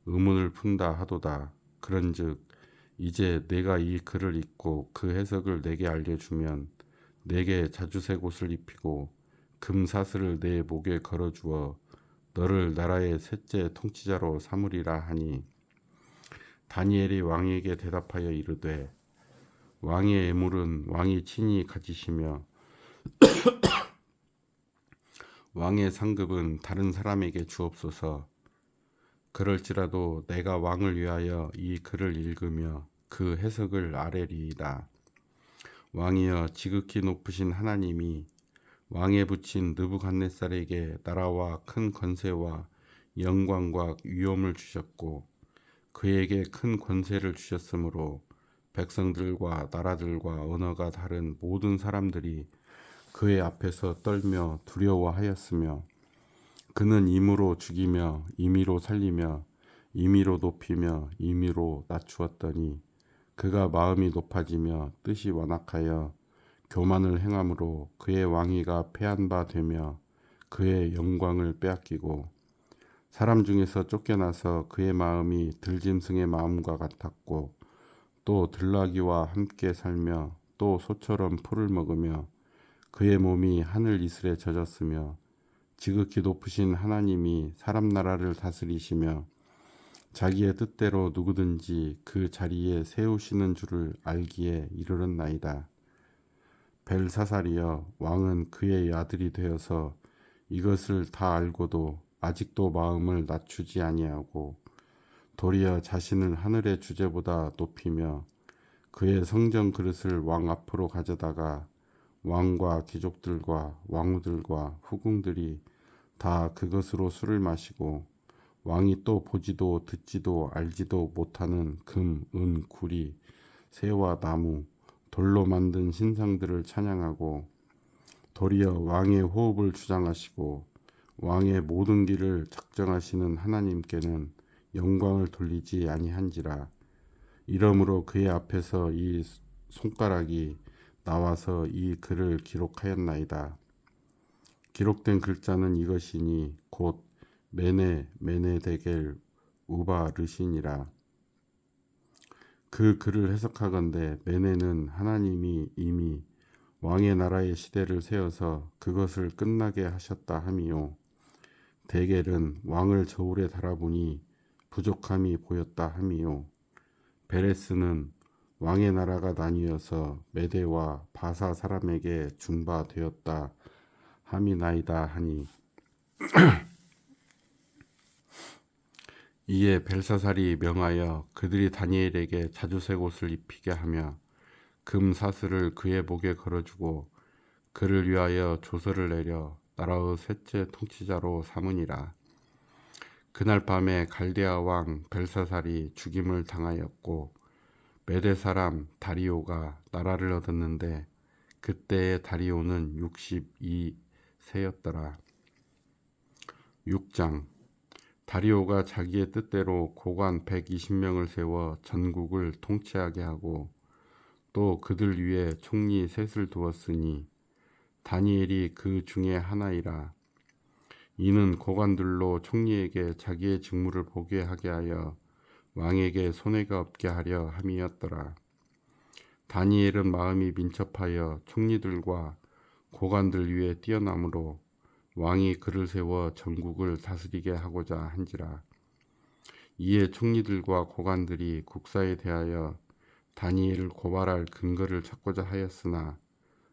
A: 의문을 푼다 하도다. 그런즉 이제 내가 이 글을 읽고 그 해석을 내게 알려주면 내게 자주색 옷을 입히고 금사슬을 내 목에 걸어주어 너를 나라의 셋째 통치자로 삼으리라 하니 다니엘이 왕에게 대답하여 이르되 왕의 예물은 왕이 친히 가지시며 왕의 상급은 다른 사람에게 주옵소서. 그럴지라도 내가 왕을 위하여 이 글을 읽으며 그 해석을 아뢰리이다. 왕이여 지극히 높으신 하나님이 왕에 붙인 느부갓네살에게 나라와 큰 권세와 영광과 위엄을 주셨고 그에게 큰 권세를 주셨으므로 백성들과 나라들과 언어가 다른 모든 사람들이 그의 앞에서 떨며 두려워하였으며 그는 임으로 죽이며 임의로 살리며 임의로 높이며 임의로 낮추었더니 그가 마음이 높아지며 뜻이 완악하여 교만을 행함으로 그의 왕위가 패한 바 되며 그의 영광을 빼앗기고 사람 중에서 쫓겨나서 그의 마음이 들짐승의 마음과 같았고 또 들나귀와 함께 살며 또 소처럼 풀을 먹으며 그의 몸이 하늘 이슬에 젖었으며 지극히 높으신 하나님이 사람 나라를 다스리시며 자기의 뜻대로 누구든지 그 자리에 세우시는 줄을 알기에 이르렀나이다. 벨사살이여 왕은 그의 아들이 되어서 이것을 다 알고도 아직도 마음을 낮추지 아니하고 도리어 자신을 하늘의 주제보다 높이며 그의 성전 그릇을 왕 앞으로 가져다가 왕과 귀족들과 왕후들과 후궁들이 다 그것으로 술을 마시고 왕이 또 보지도 듣지도 알지도 못하는 금, 은, 구리, 새와 나무, 돌로 만든 신상들을 찬양하고 도리어 왕의 호흡을 주장하시고 왕의 모든 길을 작정하시는 하나님께는 영광을 돌리지 아니한지라. 이러므로 그의 앞에서 이 손가락이 나와서 이 글을 기록하였나이다. 기록된 글자는 이것이니 곧 메네데겔 우바르신이라. 그 글을 해석하건대 메네는 하나님이 이미 왕의 나라의 시대를 세워서 그것을 끝나게 하셨다 함이요. 데겔은 왕을 저울에 달아보니 부족함이 보였다 함이요. 베레스는 왕의 나라가 나뉘어서 메대와 바사 사람에게 준 바 되었다 함이나이다 하니 이에 벨사살이 명하여 그들이 다니엘에게 자주색 옷을 입히게 하며 금 사슬을 그의 목에 걸어주고 그를 위하여 조서를 내려 나라의 셋째 통치자로 삼으니라. 그날 밤에 갈대아 왕 벨사살이 죽임을 당하였고 메대 사람 다리오가 나라를 얻었는데 그때의 다리오는 62세였더라. 6장 다리오가 자기의 뜻대로 고관 120명을 세워 전국을 통치하게 하고 또 그들 위에 총리 셋을 두었으니 다니엘이 그 중에 하나이라. 이는 고관들로 총리에게 자기의 직무를 보게 하게 하여 왕에게 손해가 없게 하려 함이었더라. 다니엘은 마음이 민첩하여 총리들과 고관들 위에 뛰어나므로 왕이 그를 세워 전국을 다스리게 하고자 한지라. 이에 총리들과 고관들이 국사에 대하여 다니엘을 고발할 근거를 찾고자 하였으나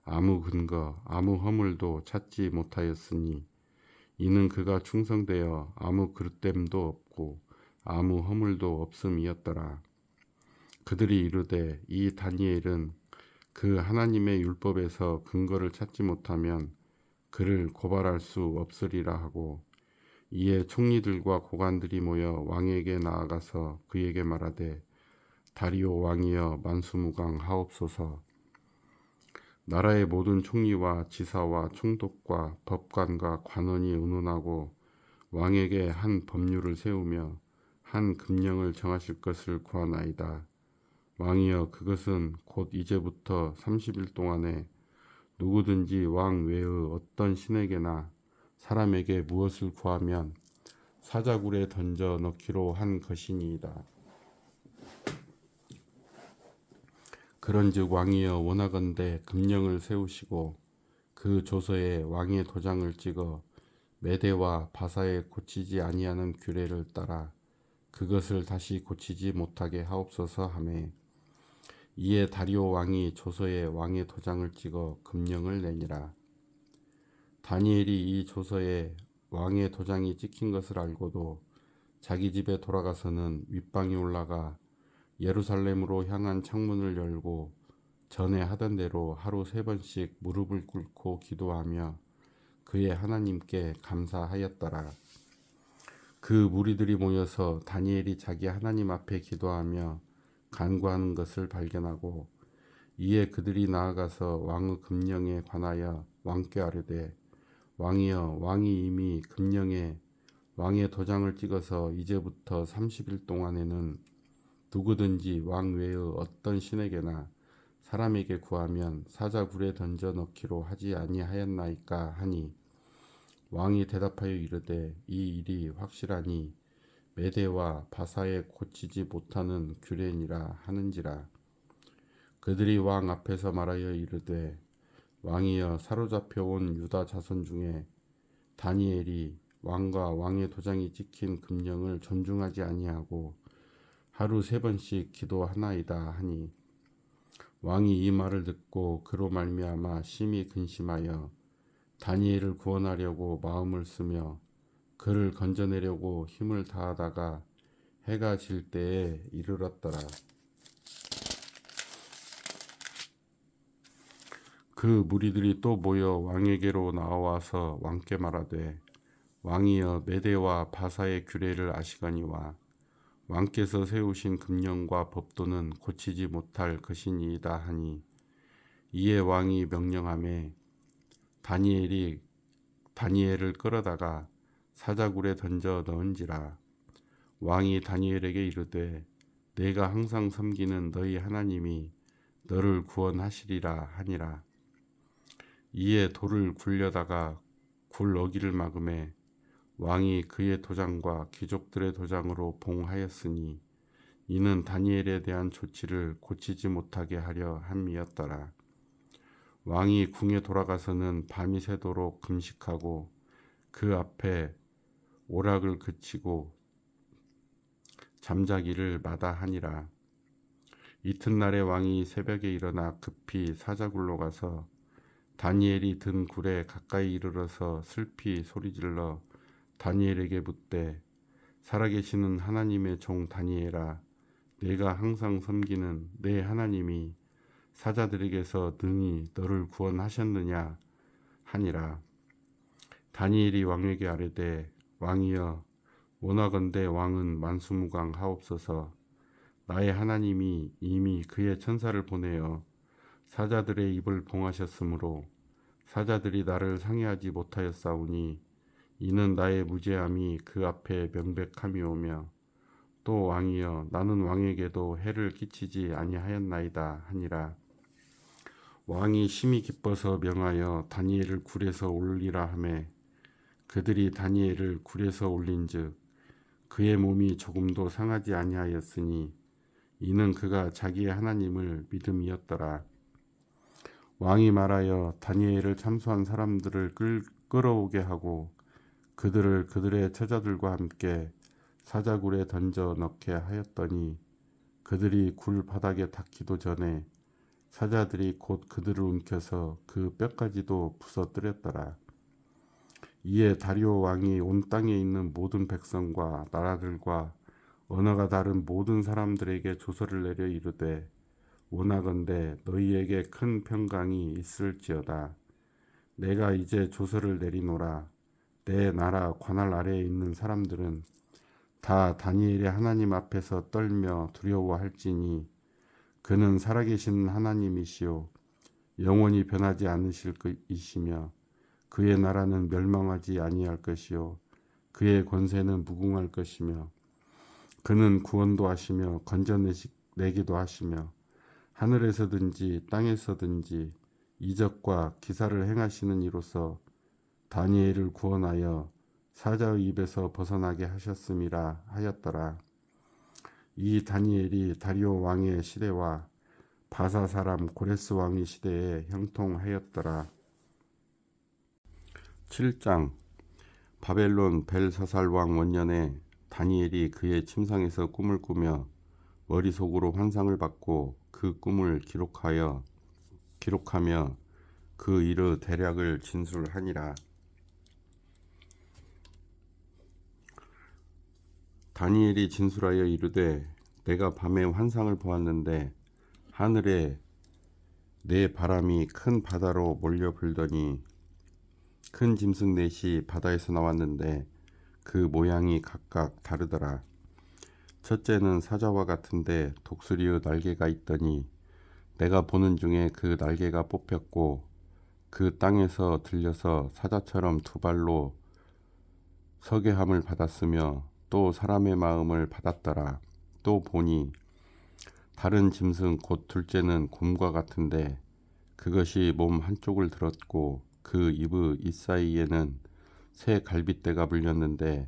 A: 아무 근거, 아무 허물도 찾지 못하였으니 이는 그가 충성되어 아무 그릇됨도 없고 아무 허물도 없음이었더라. 그들이 이르되 이 다니엘은 그 하나님의 율법에서 근거를 찾지 못하면 그를 고발할 수 없으리라 하고 이에 총리들과 고관들이 모여 왕에게 나아가서 그에게 말하되 다리오 왕이여 만수무강하옵소서. 나라의 모든 총리와 지사와 총독과 법관과 관원이 의논하고 왕에게 한 법률을 세우며 한 금령을 정하실 것을 구하나이다. 왕이여, 그것은 곧 이제부터 30일 동안에 누구든지 왕 외의 어떤 신에게나 사람에게 무엇을 구하면 사자굴에 던져 넣기로 한 것이니이다. 그런즉 왕이여, 원하건대 금령을 세우시고 그 조서에 왕의 도장을 찍어 메대와 바사에 고치지 아니하는 규례를 따라 그것을 다시 고치지 못하게 하옵소서 하매, 이에 다리오 왕이 조서에 왕의 도장을 찍어 금령을 내니라. 다니엘이 이 조서에 왕의 도장이 찍힌 것을 알고도 자기 집에 돌아가서는 윗방에 올라가 예루살렘으로 향한 창문을 열고 전에 하던 대로 하루 3번씩 무릎을 꿇고 기도하며 그의 하나님께 감사하였더라. 그 무리들이 모여서 다니엘이 자기 하나님 앞에 기도하며 간구하는 것을 발견하고, 이에 그들이 나아가서 왕의 금령에 관하여 왕께 아뢰되, 왕이여, 왕이 이미 금령에 왕의 도장을 찍어서 이제부터 30일 동안에는 누구든지 왕 외의 어떤 신에게나 사람에게 구하면 사자굴에 던져 넣기로 하지 아니하였나이까 하니, 왕이 대답하여 이르되, 이 일이 확실하니 메대와 바사에 고치지 못하는 규례니라 하는지라. 그들이 왕 앞에서 말하여 이르되, 왕이여, 사로잡혀 온 유다 자손 중에 다니엘이 왕과 왕의 도장이 찍힌 금령을 존중하지 아니하고 하루 3번씩 기도하나이다 하니, 왕이 이 말을 듣고 그로 말미암아 심히 근심하여 다니엘을 구원하려고 마음을 쓰며 그를 건져내려고 힘을 다하다가 해가 질 때에 이르렀더라. 그 무리들이 또 모여 왕에게로 나와서 왕께 말하되, 왕이여, 메대와 바사의 규례를 아시거니와 왕께서 세우신 금령과 법도는 고치지 못할 것이니이다 하니, 이에 왕이 명령하매 다니엘을 끌어다가 사자굴에 던져 넣은지라. 왕이 다니엘에게 이르되, 내가 항상 섬기는 너희 하나님이 너를 구원하시리라 하니라. 이에 돌을 굴려다가 굴 어기를 막음에 왕이 그의 도장과 귀족들의 도장으로 봉하였으니, 이는 다니엘에 대한 조치를 고치지 못하게 하려 함이었더라. 왕이 궁에 돌아가서는 밤이 새도록 금식하고 그 앞에 오락을 그치고 잠자기를 마다하니라. 이튿날에 왕이 새벽에 일어나 급히 사자굴로 가서 다니엘이 든 굴에 가까이 이르러서 슬피 소리질러 다니엘에게 묻되, 살아계시는 하나님의 종 다니엘아, 내가 항상 섬기는 내 하나님이 사자들에게서 능히 너를 구원하셨느냐 하니라. 다니엘이 왕에게 아뢰되, 왕이여, 원하건대 왕은 만수무강하옵소서. 나의 하나님이 이미 그의 천사를 보내어 사자들의 입을 봉하셨으므로 사자들이 나를 상해하지 못하였사오니, 이는 나의 무죄함이 그 앞에 명백함이오며, 또 왕이여, 나는 왕에게도 해를 끼치지 아니하였나이다 하니라. 왕이 심히 기뻐서 명하여 다니엘을 굴에서 올리라 하매, 그들이 다니엘을 굴에서 올린즉 그의 몸이 조금도 상하지 아니하였으니, 이는 그가 자기의 하나님을 믿음이었더라. 왕이 말하여 다니엘을 참수한 사람들을 끌어오게 하고 그들을 그들의 처자들과 함께 사자굴에 던져 넣게 하였더니, 그들이 굴 바닥에 닿기도 전에 사자들이 곧 그들을 움켜서 그 뼈까지도 부서뜨렸더라. 이에 다리오 왕이 온 땅에 있는 모든 백성과 나라들과 언어가 다른 모든 사람들에게 조서를 내려 이르되, 원하건대 너희에게 큰 평강이 있을지어다. 내가 이제 조서를 내리노라. 내 나라 관할 아래에 있는 사람들은 다 다니엘의 하나님 앞에서 떨며 두려워할지니, 그는 살아계신 하나님이시요 영원히 변하지 않으실 것이시며, 그의 나라는 멸망하지 아니할 것이요 그의 권세는 무궁할 것이며, 그는 구원도 하시며 건져내기도 하시며 하늘에서든지 땅에서든지 이적과 기사를 행하시는 이로서 다니엘을 구원하여 사자의 입에서 벗어나게 하셨음이라 하였더라. 이 다니엘이 다리오 왕의 시대와 바사 사람 고레스 왕의 시대에 형통하였더라. 7장. 바벨론 벨사살 왕 원년에 다니엘이 그의 침상에서 꿈을 꾸며 머릿속으로 환상을 받고 그 꿈을 기록하며 그 일의 대략을 진술하니라. 다니엘이 진술하여 이르되 내가 밤에 환상을 보았는데 하늘에 네 바람이 큰 바다로 몰려 불더니 큰 짐승 넷이 바다에서 나왔는데 그 모양이 각각 다르더라. 첫째는 사자와 같은데 독수리의 날개가 있더니 내가 보는 중에 그 날개가 뽑혔고 그 땅에서 들려서 사자처럼 두 발로 서게 함을 받았으며 또 사람의 마음을 받았더라. 또 보니 다른 짐승 곧 둘째는 곰과 같은데 그것이 몸 한쪽을 들었고 그 입의 잇사이에는 새 갈빗대가 물렸는데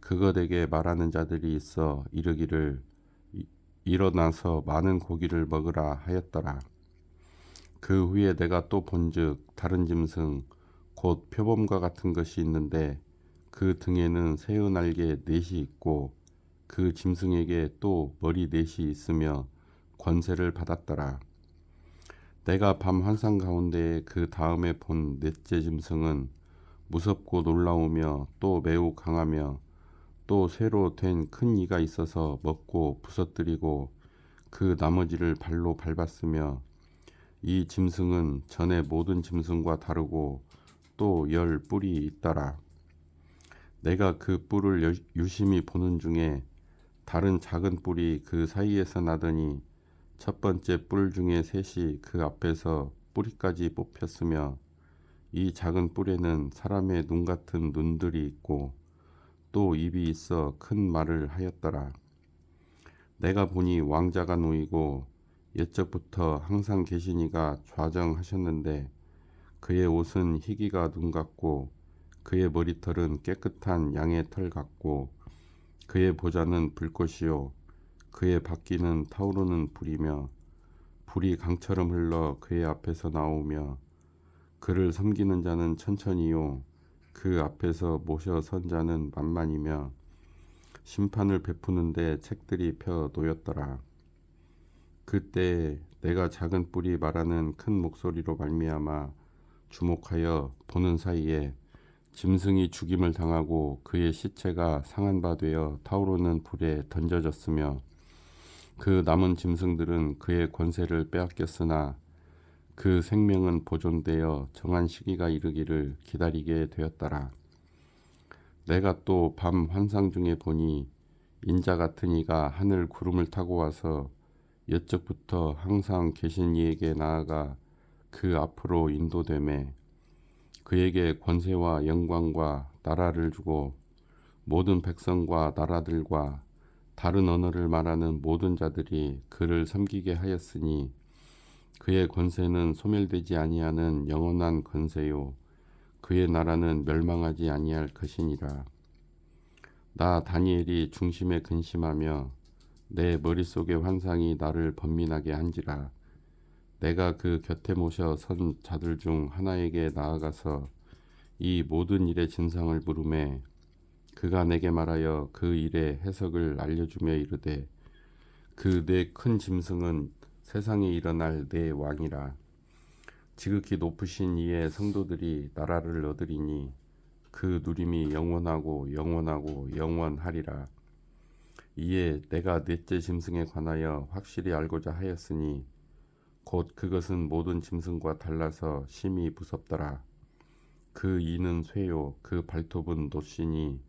A: 그것에게 말하는 자들이 있어 이르기를 일어나서 많은 고기를 먹으라 하였더라. 그 후에 내가 또 본즉 다른 짐승 곧 표범과 같은 것이 있는데 그 등에는 새의 날개 넷이 있고 그 짐승에게 또 머리 넷이 있으며 권세를 받았더라. 내가 밤 환상 가운데 그 다음에 본 넷째 짐승은 무섭고 놀라우며 또 매우 강하며 또 쇠로 된 큰 이가 있어서 먹고 부서뜨리고 그 나머지를 발로 밟았으며 이 짐승은 전에 모든 짐승과 다르고 또 10뿔이 있더라. 내가 그 뿔을 유심히 보는 중에 다른 작은 뿔이 그 사이에서 나더니 첫 번째 뿔 중에 셋이 그 앞에서 뿌리까지 뽑혔으며 이 작은 뿔에는 사람의 눈 같은 눈들이 있고 또 입이 있어 큰 말을 하였더라. 내가 보니 왕자가 놓이고 옛적부터 항상 계시니가 좌정하셨는데 그의 옷은 희기가 눈 같고 그의 머리털은 깨끗한 양의 털 같고 그의 보좌는 불꽃이요 그의 바퀴는 타오르는 불이며 불이 강처럼 흘러 그의 앞에서 나오며 그를 섬기는 자는 천천히요 그 앞에서 모셔 선 자는 만만이며 심판을 베푸는데 책들이 펴 놓였더라. 그때 내가 작은 뿔이 말하는 큰 목소리로 말미암아 주목하여 보는 사이에 짐승이 죽임을 당하고 그의 시체가 상한 바 되어 타오르는 불에 던져졌으며 그 남은 짐승들은 그의 권세를 빼앗겼으나 그 생명은 보존되어 정한 시기가 이르기를 기다리게 되었더라. 내가 또 밤 환상 중에 보니 인자 같은 이가 하늘 구름을 타고 와서 옛적부터 항상 계신 이에게 나아가 그 앞으로 인도되매 그에게 권세와 영광과 나라를 주고 모든 백성과 나라들과 다른 언어를 말하는 모든 자들이 그를 섬기게 하였으니 그의 권세는 소멸되지 아니하는 영원한 권세요 그의 나라는 멸망하지 아니할 것이니라. 나 다니엘이 중심에 근심하며 내 머릿속의 환상이 나를 번민하게 한지라. 내가 그 곁에 모셔 선 자들 중 하나에게 나아가서 이 모든 일의 진상을 물으매 그가 내게 말하여 그 일의 해석을 알려주며 이르되 그 네 큰 짐승은 세상에 일어날 네 왕이라. 지극히 높으신 이의 성도들이 나라를 얻으리니 그 누림이 영원하고 영원하고 영원하리라. 이에 내가 넷째 짐승에 관하여 확실히 알고자 하였으니 곧 그것은 모든 짐승과 달라서 심히 무섭더라. 그 이는 쇠요 그 발톱은 노시니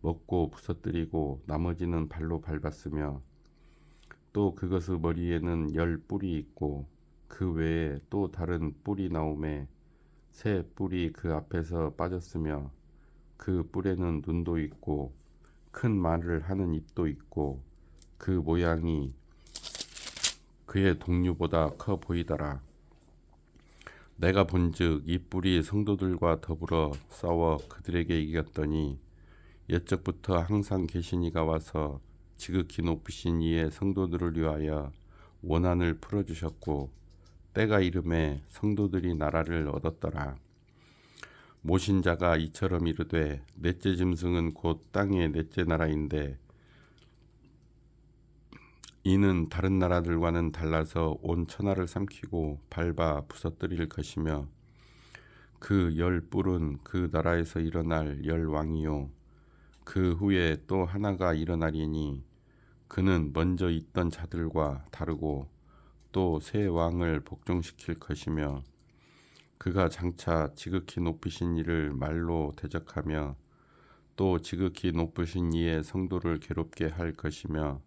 A: 먹고 부서뜨리고 나머지는 발로 밟았으며 또 그것의 머리에는 10뿔이 있고 그 외에 또 다른 뿔이 나오매 새 뿔이 그 앞에서 빠졌으며 그 뿔에는 눈도 있고 큰 말을 하는 입도 있고 그 모양이 그의 동류보다 커 보이더라. 내가 본즉 이 뿔이 성도들과 더불어 싸워 그들에게 이겼더니 옛적부터 항상 계신 이가 와서 지극히 높으신 이의 성도들을 위하여 원한을 풀어주셨고 때가 이름에 성도들이 나라를 얻었더라. 모신 자가 이처럼 이르되 넷째 짐승은 곧 땅의 넷째 나라인데 이는 다른 나라들과는 달라서 온 천하를 삼키고 밟아 부서뜨릴 것이며 그 열 뿔은 그 나라에서 일어날 열 왕이요 그 후에 또 하나가 일어나리니 그는 먼저 있던 자들과 다르고 또 새 왕을 복종시킬 것이며 그가 장차 지극히 높으신 이를 말로 대적하며 또 지극히 높으신 이의 성도를 괴롭게 할 것이며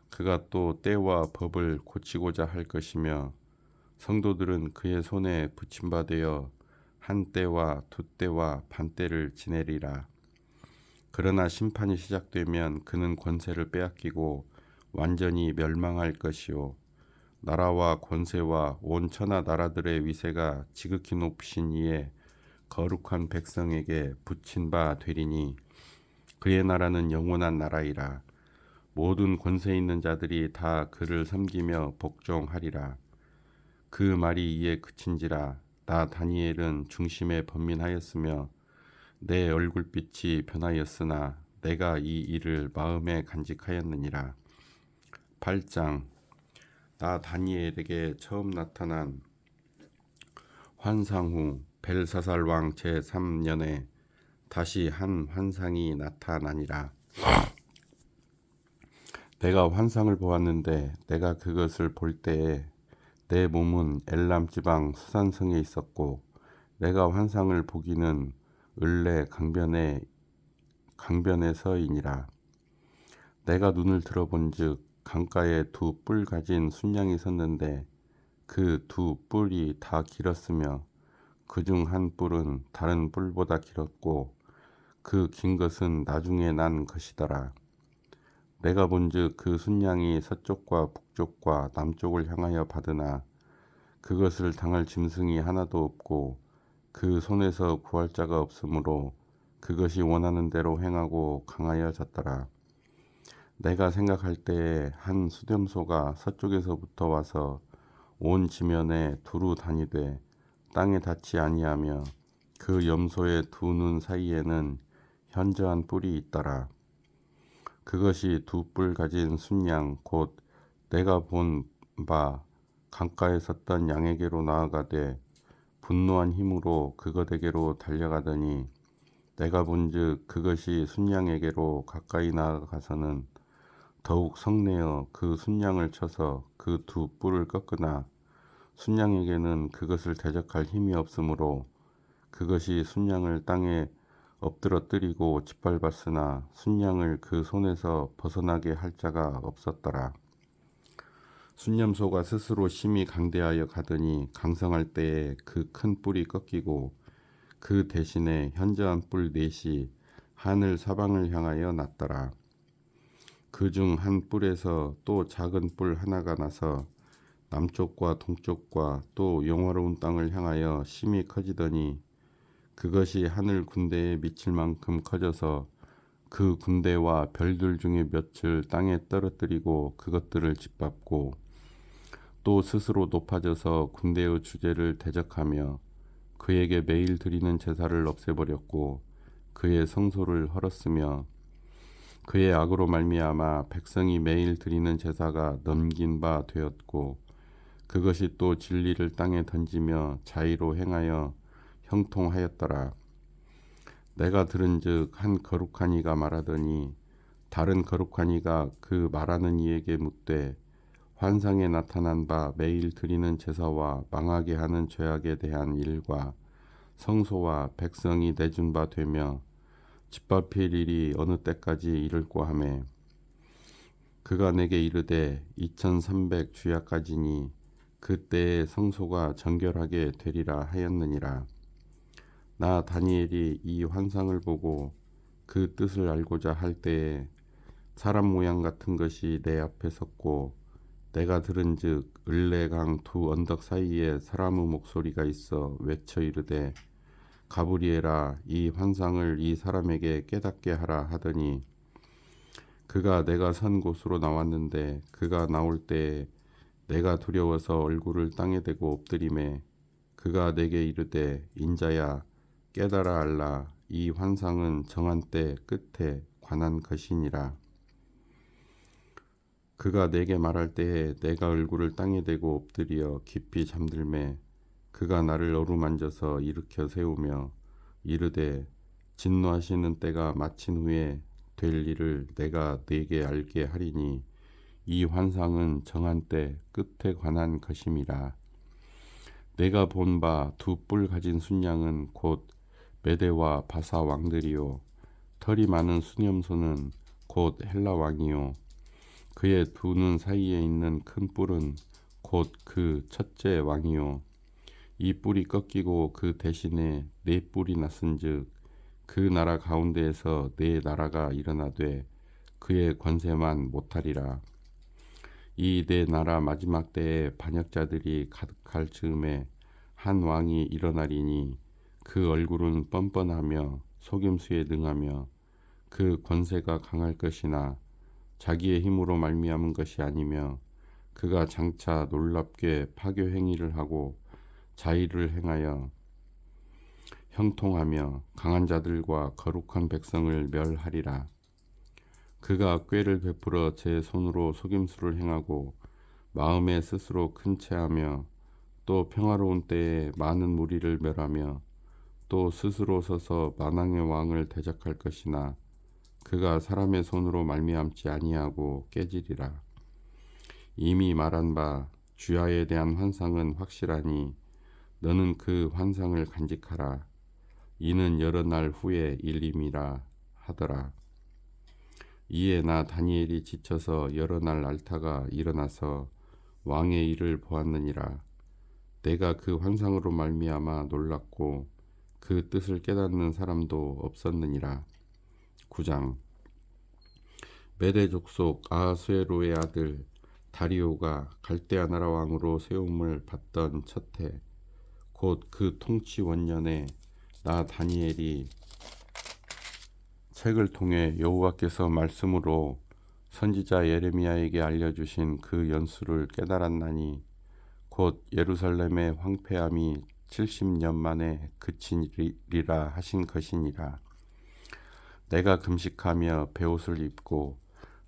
A: 그가 또 때와 법을 고치고자 할 것이며 성도들은 그의 손에 붙임받아 한 때와 두 때와 반 때를 지내리라. 그러나 심판이 시작되면 그는 권세를 빼앗기고 완전히 멸망할 것이요 나라와 권세와 온 천하 나라들의 위세가 지극히 높으신 이의 거룩한 백성에게 붙인 바 되리니 그의 나라는 영원한 나라이라. 모든 권세 있는 자들이 다 그를 섬기며 복종하리라. 그 말이 이에 그친지라. 나 다니엘은 중심에 번민하였으며 내 얼굴빛이 변하였으나 내가 이 일을 마음에 간직하였느니라. 8장. 나 다니엘에게 처음 나타난 환상 후 벨사살 왕 제3년에 다시 한 환상이 나타나니라. 내가 환상을 보았는데 내가 그것을 볼 때에 내 몸은 엘람 지방 수산성에 있었고 내가 환상을 보기는 을레 강변에서이니라. 내가 눈을 들어본즉 강가에 두 뿔 가진 순양이 섰는데 그 두 뿔이 다 길었으며 그중 한 뿔은 다른 뿔보다 길었고 그 긴 것은 나중에 난 것이더라. 내가 본즉 그 순양이 서쪽과 북쪽과 남쪽을 향하여 받으나 그것을 당할 짐승이 하나도 없고 그 손에서 구할 자가 없으므로 그것이 원하는 대로 행하고 강하여졌더라. 내가 생각할 때에 한 수렴소가 서쪽에서부터 와서 온 지면에 두루 다니되 땅에 닿지 아니하며 그 염소의 두 눈 사이에는 현저한 뿔이 있더라. 그것이 두 뿔 가진 순양 곧 내가 본 바 강가에 섰던 양에게로 나아가되 분노한 힘으로 그것에게로 달려가더니 내가 본즉 그것이 순양에게로 가까이 나아가서는 더욱 성내어 그 순양을 쳐서 그 두 뿔을 꺾으나 순양에게는 그것을 대적할 힘이 없으므로 그것이 순양을 땅에 엎드러뜨리고 짓밟았으나 순양을 그 손에서 벗어나게 할 자가 없었더라. 순념소가 스스로 심히 강대하여 가더니 강성할 때에 그 큰 뿔이 꺾이고 그 대신에 현저한 뿔 넷이 하늘 사방을 향하여 났더라. 그중 한 뿔에서 또 작은 뿔 하나가 나서 남쪽과 동쪽과 또 영화로운 땅을 향하여 심히 커지더니 그것이 하늘 군대에 미칠 만큼 커져서 그 군대와 별들 중에 몇을 땅에 떨어뜨리고 그것들을 짓밟고 또 스스로 높아져서 군대의 주제를 대적하며 그에게 매일 드리는 제사를 없애버렸고 그의 성소를 헐었으며 그의 악으로 말미암아 백성이 매일 드리는 제사가 넘긴 바 되었고 그것이 또 진리를 땅에 던지며 자의로 행하여 형통하였더라. 내가 들은즉 한 거룩한 이가 말하더니 다른 거룩한 이가 그 말하는 이에게 묻되 환상에 나타난 바 매일 드리는 제사와 망하게 하는 죄악에 대한 일과 성소와 백성이 내준 바 되며 짓밟힐 일이 어느 때까지 이를꼬 하매 그가 내게 이르되 2300 주야까지니 그때의 성소가 정결하게 되리라 하였느니라. 나 다니엘이 이 환상을 보고 그 뜻을 알고자 할 때에 사람 모양 같은 것이 내 앞에 섰고 내가 들은즉 을레강 두 언덕 사이에 사람의 목소리가 있어 외쳐 이르되 가브리엘아 이 환상을 이 사람에게 깨닫게 하라 하더니 그가 내가 선 곳으로 나왔는데 그가 나올 때에 내가 두려워서 얼굴을 땅에 대고 엎드리매 그가 내게 이르되 인자야 깨달아 알라 이 환상은 정한 때 끝에 관한 것이니라. 그가 내게 말할 때에 내가 얼굴을 땅에 대고 엎드려 깊이 잠들매 그가 나를 어루만져서 일으켜 세우며 이르되 진노하시는 때가 마친 후에 될 일을 내가 네게 알게 하리니 이 환상은 정한 때 끝에 관한 것임이라. 내가 본 바 두 뿔 가진 순양은 곧 메대와 바사 왕들이요 털이 많은 수념소는 곧 헬라 왕이요 그의 두 눈 사이에 있는 큰 뿔은 곧 그 첫째 왕이요 이 뿔이 꺾이고 그 대신에 네 뿔이 났은즉 그 나라 가운데에서 네 나라가 일어나되 그의 권세만 못하리라. 이 네 나라 마지막 때에 반역자들이 가득할 즈음에 한 왕이 일어나리니 그 얼굴은 뻔뻔하며 속임수에 능하며 그 권세가 강할 것이나 자기의 힘으로 말미암은 것이 아니며 그가 장차 놀랍게 파교 행위를 하고 자의를 행하여 형통하며 강한 자들과 거룩한 백성을 멸하리라. 그가 꾀를 베풀어 제 손으로 속임수를 행하고 마음에 스스로 큰 채하며 또 평화로운 때에 많은 무리를 멸하며 또 스스로 서서 만왕의 왕을 대적할 것이나 그가 사람의 손으로 말미암지 아니하고 깨지리라. 이미 말한 바 주야에 대한 환상은 확실하니 너는 그 환상을 간직하라. 이는 여러 날 후에 일임이라 하더라. 이에 나 다니엘이 지쳐서 여러 날 앓다가 일어나서 왕의 일을 보았느니라. 내가 그 환상으로 말미암아 놀랐고 그 뜻을 깨닫는 사람도 없었느니라. 9장 메대 족속 아하수에로의 아들 다리오가 갈대아 나라 왕으로 세움을 받던 첫해 곧 그 통치 원년에 나 다니엘이 책을 통해 여호와께서 말씀으로 선지자 예레미야에게 알려주신 그 연수를 깨달았나니 곧 예루살렘의 황폐함이 70년 만에 그치리라 하신 것이니라. 내가 금식하며 베옷을 입고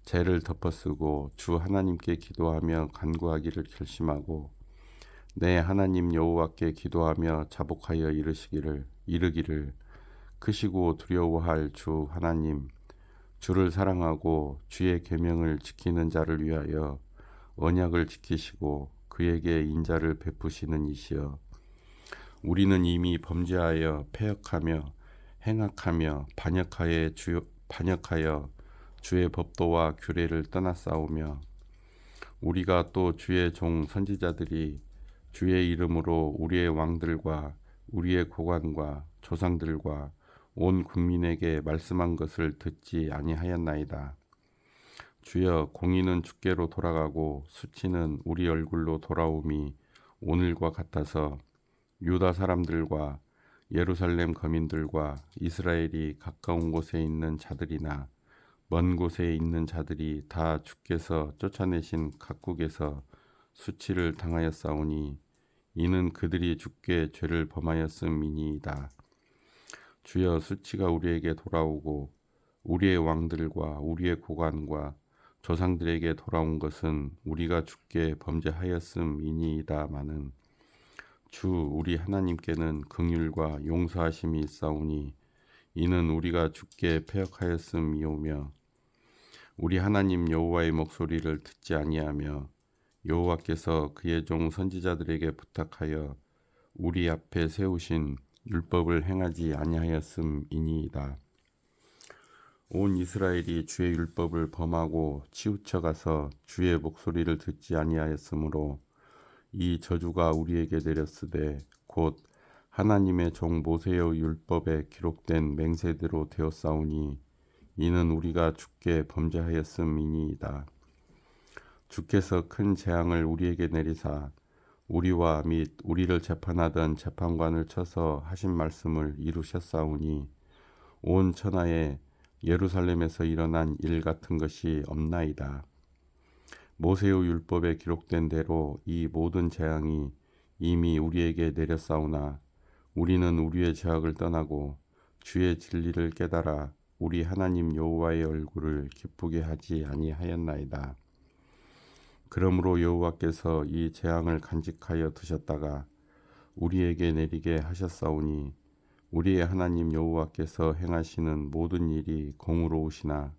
A: 재를 덮어쓰고 주 하나님께 기도하며 간구하기를 결심하고 내 하나님 여호와께 기도하며 자복하여 이르기를 크시고 두려워할 주 하나님 주를 사랑하고 주의 계명을 지키는 자를 위하여 언약을 지키시고 그에게 인자를 베푸시는 이시여 우리는 이미 범죄하여 패역하며 행악하며 반역하여 주의 법도와 규례를 떠나싸우며 우리가 또 주의 종 선지자들이 주의 이름으로 우리의 왕들과 우리의 고관과 조상들과 온 국민에게 말씀한 것을 듣지 아니하였나이다. 주여 공의는 주께로 돌아가고 수치는 우리 얼굴로 돌아옴이 오늘과 같아서 유다 사람들과 예루살렘 거민들과 이스라엘이 가까운 곳에 있는 자들이나 먼 곳에 있는 자들이 다 주께서 쫓아내신 각국에서 수치를 당하였사오니 이는 그들이 주께 죄를 범하였음이니이다. 주여 수치가 우리에게 돌아오고 우리의 왕들과 우리의 고관과 조상들에게 돌아온 것은 우리가 주께 범죄하였음이니이다마는 주 우리 하나님께는 긍휼과 용서하심이 있사오니 이는 우리가 주께 패역하였음이오며 우리 하나님 여호와의 목소리를 듣지 아니하며 여호와께서 그의 종 선지자들에게 부탁하여 우리 앞에 세우신 율법을 행하지 아니하였음이니이다. 온 이스라엘이 주의 율법을 범하고 치우쳐가서 주의 목소리를 듣지 아니하였으므로 이 저주가 우리에게 내렸으되 곧 하나님의 종 모세의 율법에 기록된 맹세대로 되었사오니 이는 우리가 주께 범죄하였음이니이다. 주께서 큰 재앙을 우리에게 내리사 우리와 및 우리를 재판하던 재판관을 쳐서 하신 말씀을 이루셨사오니 온 천하에 예루살렘에서 일어난 일 같은 것이 없나이다. 모세의 율법에 기록된 대로 이 모든 재앙이 이미 우리에게 내렸사오나 우리는 우리의 죄악을 떠나고 주의 진리를 깨달아 우리 하나님 여호와의 얼굴을 기쁘게 하지 아니하였나이다. 그러므로 여호와께서 이 재앙을 간직하여 두셨다가 우리에게 내리게 하셨사오니 우리의 하나님 여호와께서 행하시는 모든 일이 공의로우시나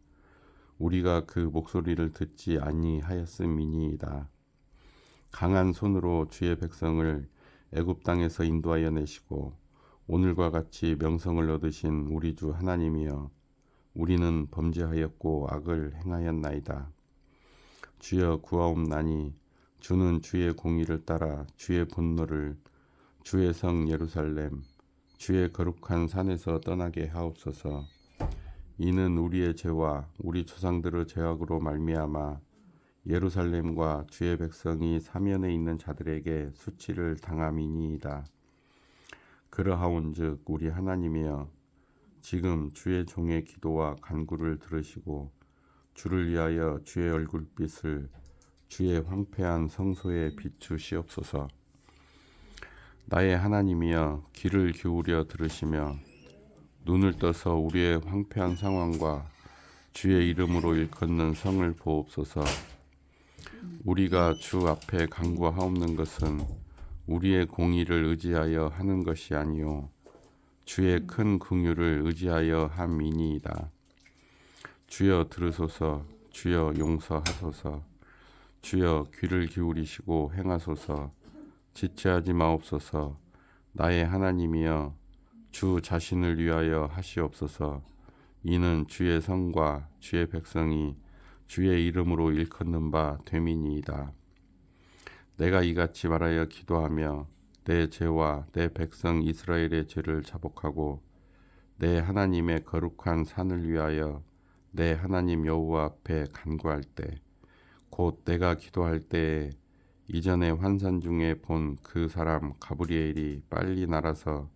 A: 우리가 그 목소리를 듣지 아니하였음이니이다. 강한 손으로 주의 백성을 애굽 땅에서 인도하여 내시고 오늘과 같이 명성을 얻으신 우리 주 하나님이여 우리는 범죄하였고 악을 행하였나이다. 주여 구하옵나니 주는 주의 공의를 따라 주의 분노를 주의 성 예루살렘 주의 거룩한 산에서 떠나게 하옵소서. 이는 우리의 죄와 우리 조상들의 죄악으로 말미암아 예루살렘과 주의 백성이 사면에 있는 자들에게 수치를 당함이니이다. 그러하온즉 우리 하나님이여 지금 주의 종의 기도와 간구를 들으시고 주를 위하여 주의 얼굴빛을 주의 황폐한 성소에 비추시옵소서. 나의 하나님이여 귀를 기울여 들으시며 눈을 떠서 우리의 황폐한 상황과 주의 이름으로 일컫는 성을 보옵소서. 우리가 주 앞에 간구하옵는 것은 우리의 공의를 의지하여 하는 것이 아니요 주의 큰 긍휼을 의지하여 함이니이다. 주여 들으소서. 주여 용서하소서. 주여 귀를 기울이시고 행하소서. 지체하지 마옵소서. 나의 하나님이여 주 자신을 위하여 하시옵소서. 이는 주의 성과 주의 백성이 주의 이름으로 일컫는 바 됨이니이다. 내가 이같이 말하여 기도하며 내 죄와 내 백성 이스라엘의 죄를 자복하고 내 하나님의 거룩한 산을 위하여 내 하나님 여호와 앞에 간구할 때 곧 내가 기도할 때에 이전에 환산 중에 본 그 사람 가브리엘이 빨리 날아서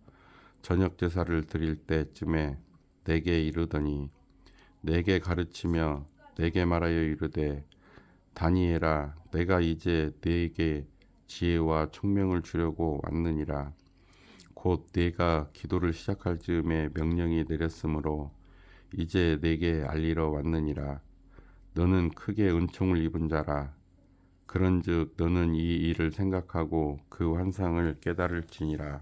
A: 저녁 제사를 드릴 때쯤에 내게 이르더니 내게 가르치며 내게 말하여 이르되 다니엘아 내가 이제 네게 지혜와 총명을 주려고 왔느니라. 곧 네가 기도를 시작할 즈음에 명령이 내렸으므로 이제 네게 알리러 왔느니라. 너는 크게 은총을 입은 자라. 그런즉 너는 이 일을 생각하고 그 환상을 깨달을지니라.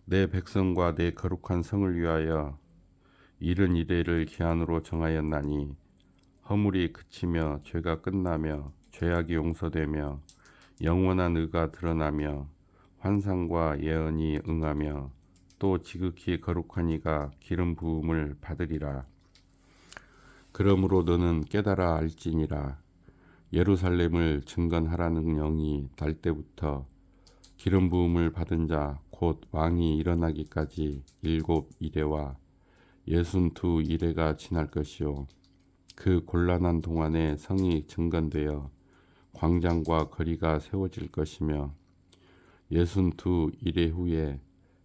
A: 내 백성과 내 거룩한 성을 위하여 이른 이래를 기한으로 정하였나니 허물이 그치며 죄가 끝나며 죄악이 용서되며 영원한 의가 드러나며 환상과 예언이 응하며 또 지극히 거룩한 이가 기름 부음을 받으리라. 그러므로 너는 깨달아 알지니라. 예루살렘을 증건하라는 영이 날 때부터 기름 부음을 받은 자 곧 왕이 일어나기까지 7 이레와 62 이레가 지날 것이요 그 곤란한 동안에 성이 증건되어 광장과 거리가 세워질 것이며 62 이레 후에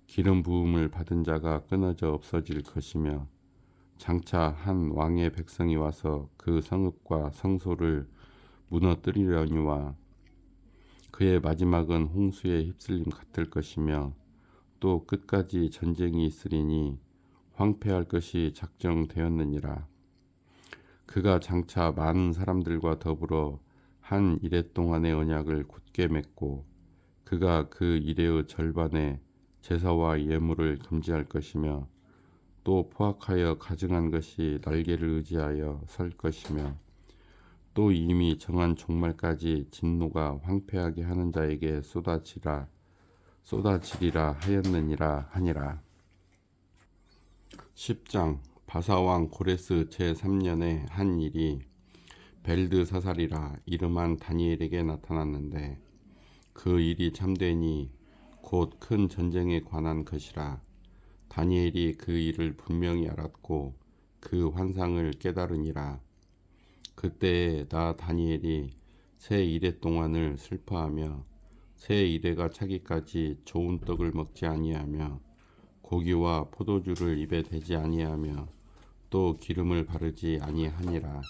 A: 기름 부음을 받은 자가 끊어져 없어질 것이며 장차 한 왕의 백성이 와서 그 성읍과 성소를 무너뜨리려니와 그의 마지막은 홍수에 휩쓸림 같을 것이며 또 끝까지 전쟁이 있으리니 황폐할 것이 작정되었느니라. 그가 장차 많은 사람들과 더불어 한 이레 동안의 언약을 굳게 맺고 그가 그 이레의 절반의 제사와 예물을 금지할 것이며 또 포악하여 가증한 것이 날개를 의지하여 설 것이며 또 이미 정한 종말까지 진노가 황폐하게 하는 자에게 쏟아지리라 하였느니라 하니라. 10장 바사왕 고레스 제3년에 한 일이 벨드사살이라 이름한 다니엘에게 나타났는데 그 일이 참되니 곧 큰 전쟁에 관한 것이라. 다니엘이 그 일을 분명히 알았고 그 환상을 깨달으니라. 그때에 나 다니엘이 새 이레 동안을 슬퍼하며 새 이레가 차기까지 좋은 떡을 먹지 아니하며 고기와 포도주를 입에 대지 아니하며 또 기름을 바르지 아니하니라.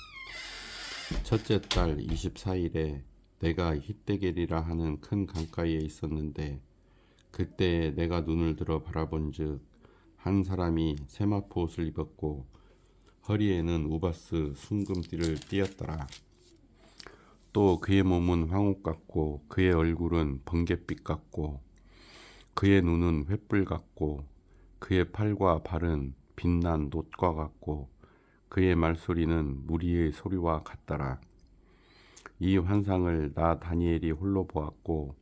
A: 첫째 달 24일에 내가 히데겔이라 하는 큰 강가에 있었는데 그때에 내가 눈을 들어 바라본즉 한 사람이 세마포 옷을 입었고 허리에는 우바스 순금띠를 띠었더라. 또 그의 몸은 황옥 같고 그의 얼굴은 번갯빛 같고 그의 눈은 횃불 같고 그의 팔과 발은 빛난 놋과 같고 그의 말소리는 무리의 소리와 같더라. 이 환상을 나 다니엘이 홀로 보았고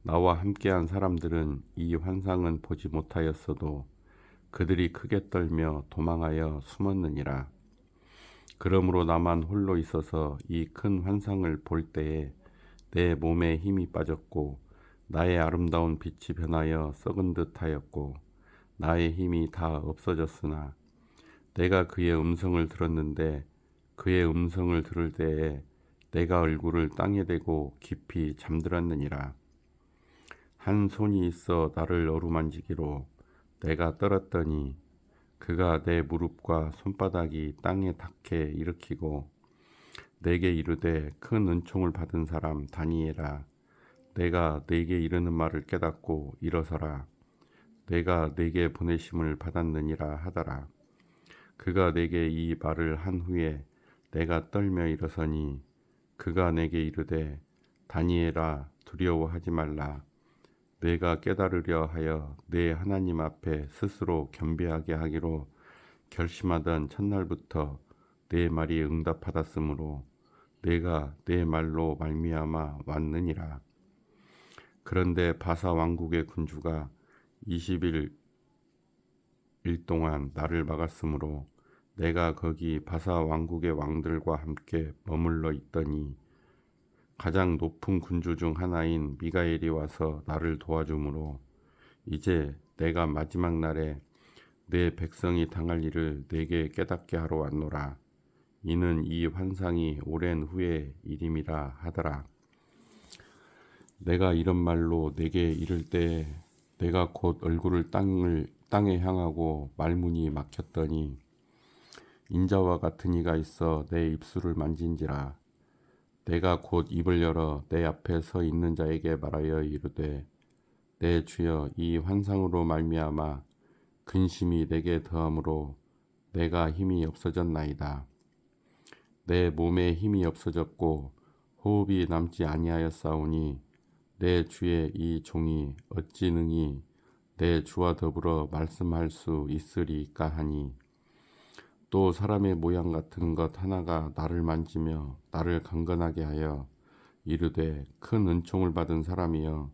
A: 나와 함께한 사람들은 이 환상은 보지 못하였어도 그들이 크게 떨며 도망하여 숨었느니라. 그러므로 나만 홀로 있어서 이 큰 환상을 볼 때에 내 몸에 힘이 빠졌고 나의 아름다운 빛이 변하여 썩은 듯 하였고 나의 힘이 다 없어졌으나 내가 그의 음성을 들었는데 그의 음성을 들을 때에 내가 얼굴을 땅에 대고 깊이 잠들었느니라. 한 손이 있어 나를 어루만지기로 내가 떨었더니 그가 내 무릎과 손바닥이 땅에 닿게 일으키고 내게 이르되 큰 은총을 받은 사람 다니엘아 내가 네게 이르는 말을 깨닫고 일어서라. 내가 네게 보내심을 받았느니라 하더라. 그가 내게 이 말을 한 후에 내가 떨며 일어서니 그가 내게 이르되 다니엘아 두려워하지 말라. 내가 깨달으려 하여 내 하나님 앞에 스스로 겸비하게 하기로 결심하던 첫날부터 내 말이 응답받았으므로 내가 내 말로 말미암아 왔느니라. 그런데 바사 왕국의 군주가 20일 동안 나를 막았으므로 내가 거기 바사 왕국의 왕들과 함께 머물러 있더니 가장 높은 군주 중 하나인 미가엘이 와서 나를 도와주므로 이제 내가 마지막 날에 내 백성이 당할 일을 내게 깨닫게 하러 왔노라. 이는 이 환상이 오랜 후의 일임이라 하더라. 내가 이런 말로 내게 이를 때에 내가 곧 얼굴을 땅에 향하고 말문이 막혔더니 인자와 같은 이가 있어 내 입술을 만진지라. 내가 곧 입을 열어 내 앞에 서 있는 자에게 말하여 이르되 내 주여 이 환상으로 말미암아 근심이 내게 더함으로 내가 힘이 없어졌나이다. 내 몸에 힘이 없어졌고 호흡이 남지 아니하였사오니 내 주의 이 종이 어찌 능히 내 주와 더불어 말씀할 수 있으리까 하니 또 사람의 모양 같은 것 하나가 나를 만지며 나를 강건하게 하여 이르되 큰 은총을 받은 사람이여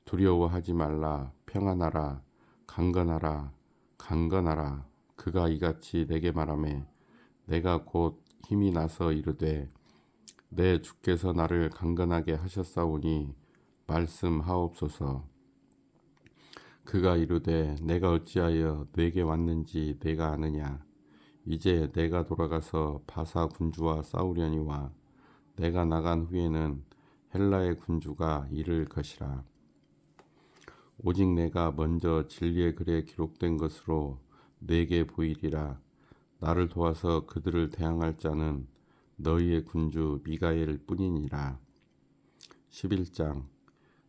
A: 두려워하지 말라 평안하라 강건하라 강건하라. 그가 이같이 내게 말하매 내가 곧 힘이 나서 이르되 내 주께서 나를 강건하게 하셨사오니 말씀하옵소서. 그가 이르되 내가 어찌하여 네게 왔는지 내가 아느냐. 이제 내가 돌아가서 바사 군주와 싸우려니와 내가 나간 후에는 헬라의 군주가 이를 것이라. 오직 내가 먼저 진리의 글에 기록된 것으로 네게 보이리라. 나를 도와서 그들을 대항할 자는 너희의 군주 미가엘 뿐이니라. 11장.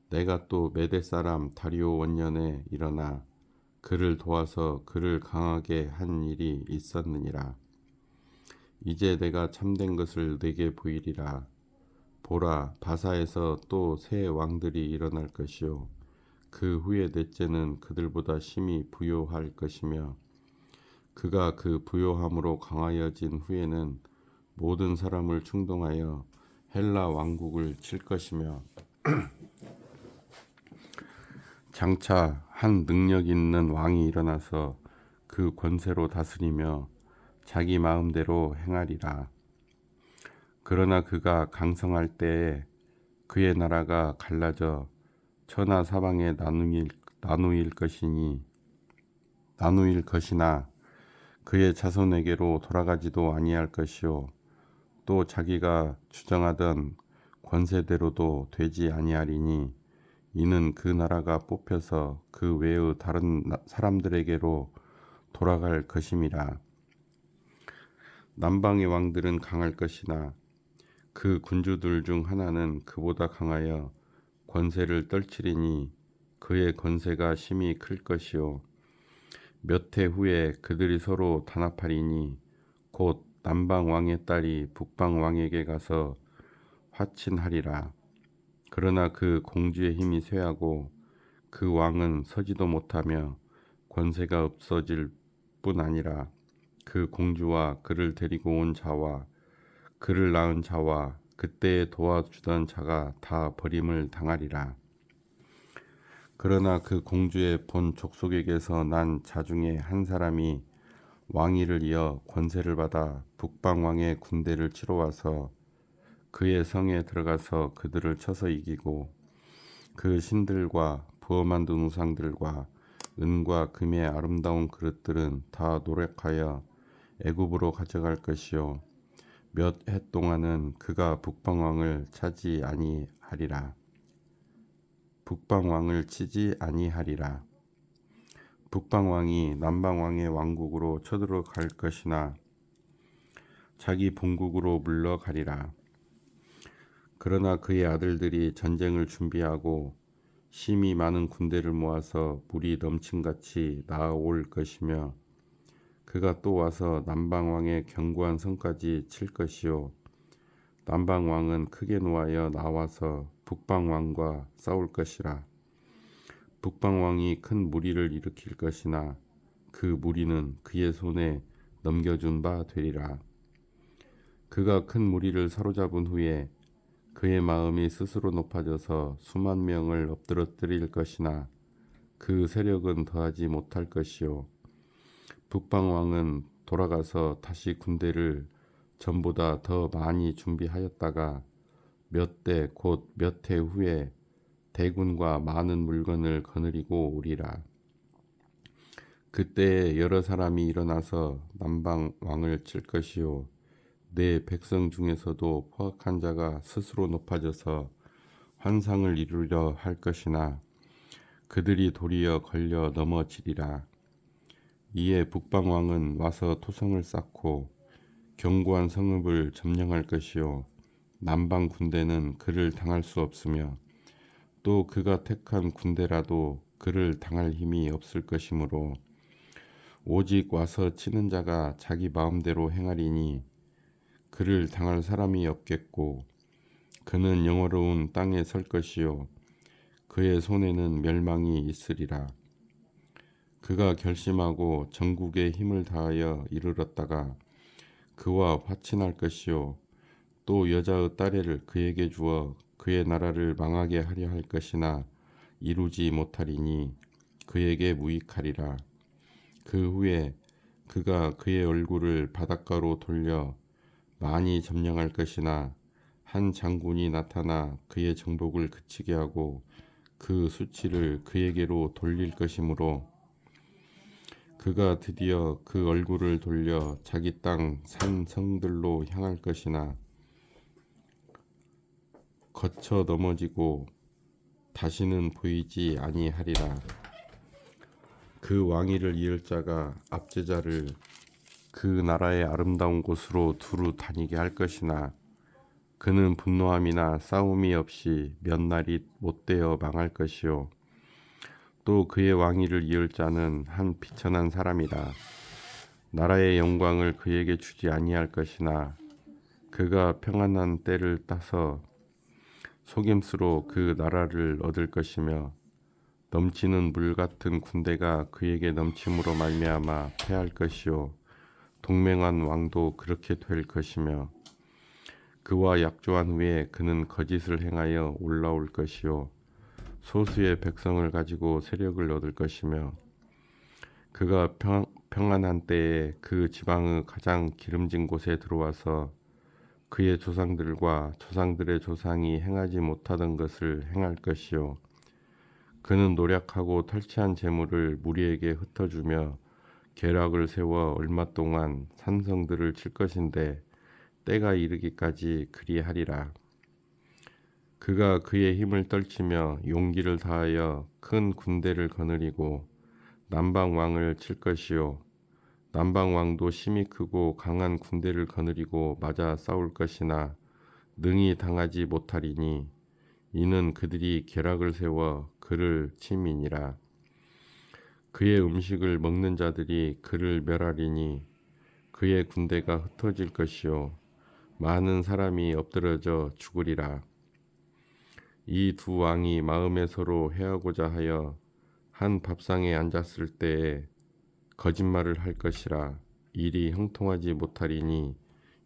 A: 내가 또 메대 사람 다리오 원년에 일어나 그를 도와서 그를 강하게 한 일이 있었느니라. 이제 내가 참된 것을 네게 보이리라. 보라, 바사에서 또 새 왕들이 일어날 것이요 그 후에 넷째는 그들보다 심히 부요할 것이며 그가 그 부요함으로 강하여진 후에는 모든 사람을 충동하여 헬라 왕국을 칠 것이며 장차 한 능력 있는 왕이 일어나서 그 권세로 다스리며 자기 마음대로 행하리라. 그러나 그가 강성할 때에 그의 나라가 갈라져 천하 사방에 나누일 것이나 그의 자손에게로 돌아가지도 아니할 것이요 또 자기가 주장하던 권세대로도 되지 아니하리니 이는 그 나라가 뽑혀서 그 외의 다른 사람들에게로 돌아갈 것임이라. 남방의 왕들은 강할 것이나 그 군주들 중 하나는 그보다 강하여 권세를 떨치리니 그의 권세가 심히 클 것이요 몇 해 후에 그들이 서로 단합하리니 곧 남방 왕의 딸이 북방 왕에게 가서 화친하리라. 그러나 그 공주의 힘이 쇠하고 그 왕은 서지도 못하며 권세가 없어질 뿐 아니라 그 공주와 그를 데리고 온 자와 그를 낳은 자와 그때에 도와주던 자가 다 버림을 당하리라. 그러나 그 공주의 본 족속에게서 난 자 중에 한 사람이 왕위를 이어 권세를 받아 북방 왕의 군대를 치러 와서 그의 성에 들어가서 그들을 쳐서 이기고 그 신들과 부어 만든 우상들과 은과 금의 아름다운 그릇들은 다 노력하여 애굽으로 가져갈 것이요 몇 해 동안은 그가 북방 왕을 차지 아니하리라. 북방 왕을 치지 아니하리라. 북방 왕이 남방 왕의 왕국으로 쳐들어갈 것이나 자기 본국으로 물러가리라. 그러나 그의 아들들이 전쟁을 준비하고 심히 많은 군대를 모아서 물이 넘친같이 나아올 것이며 그가 또 와서 남방 왕의 견고한 성까지 칠 것이요 남방 왕은 크게 노하여 나와서 북방 왕과 싸울 것이라. 북방 왕이 큰 무리를 일으킬 것이나 그 무리는 그의 손에 넘겨준 바 되리라. 그가 큰 무리를 사로잡은 후에 그의 마음이 스스로 높아져서 수만 명을 엎드러뜨릴 것이나 그 세력은 더하지 못할 것이요 북방 왕은 돌아가서 다시 군대를 전보다 더 많이 준비하였다가 몇 대 곧 몇 해 후에 대군과 많은 물건을 거느리고 오리라. 그때에 여러 사람이 일어나서 남방 왕을 칠 것이요 내 백성 중에서도 포악한 자가 스스로 높아져서 환상을 이루려 할 것이나 그들이 도리어 걸려 넘어지리라. 이에 북방 왕은 와서 토성을 쌓고 견고한 성읍을 점령할 것이요 남방 군대는 그를 당할 수 없으며 또 그가 택한 군대라도 그를 당할 힘이 없을 것이므로 오직 와서 치는 자가 자기 마음대로 행하리니 그를 당할 사람이 없겠고 그는 영화로운 땅에 설 것이요 그의 손에는 멸망이 있으리라. 그가 결심하고 전국에 힘을 다하여 이르렀다가 그와 화친할 것이요 또 여자의 딸애를 그에게 주어 그의 나라를 망하게 하려 할 것이나 이루지 못하리니 그에게 무익하리라. 그 후에 그가 그의 얼굴을 바닷가로 돌려 많이 점령할 것이나 한 장군이 나타나 그의 정복을 그치게 하고 그 수치를 그에게로 돌릴 것이므로 그가 드디어 그 얼굴을 돌려 자기 땅 산 성들로 향할 것이나 거쳐 넘어지고 다시는 보이지 아니하리라. 그 왕위를 이을 자가 압제자를 그 나라의 아름다운 곳으로 두루 다니게 할 것이나 그는 분노함이나 싸움이 없이 몇 날이 못되어 망할 것이요 또 그의 왕위를 이을 자는 한 비천한 사람이라. 나라의 영광을 그에게 주지 아니할 것이나 그가 평안한 때를 따서 속임수로 그 나라를 얻을 것이며 넘치는 물 같은 군대가 그에게 넘침으로 말미암아 패할 것이요 동맹한 왕도 그렇게 될 것이며 그와 약조한 후에 그는 거짓을 행하여 올라올 것이요 소수의 백성을 가지고 세력을 얻을 것이며 그가 평안한 때에 그 지방의 가장 기름진 곳에 들어와서 그의 조상들과 조상들의 조상이 행하지 못하던 것을 행할 것이요 그는 노력하고 탈취한 재물을 무리에게 흩어주며 계략을 세워 얼마 동안 산성들을 칠 것인데 때가 이르기까지 그리하리라. 그가 그의 힘을 떨치며 용기를 다하여 큰 군대를 거느리고 남방 왕을 칠 것이요 남방 왕도 힘이 크고 강한 군대를 거느리고 맞아 싸울 것이나 능히 당하지 못하리니 이는 그들이 계략을 세워 그를 침이니라. 그의 음식을 먹는 자들이 그를 멸하리니 그의 군대가 흩어질 것이요 많은 사람이 엎드러져 죽으리라. 이 두 왕이 마음에 서로 해하고자 하여 한 밥상에 앉았을 때에 거짓말을 할 것이라. 일이 형통하지 못하리니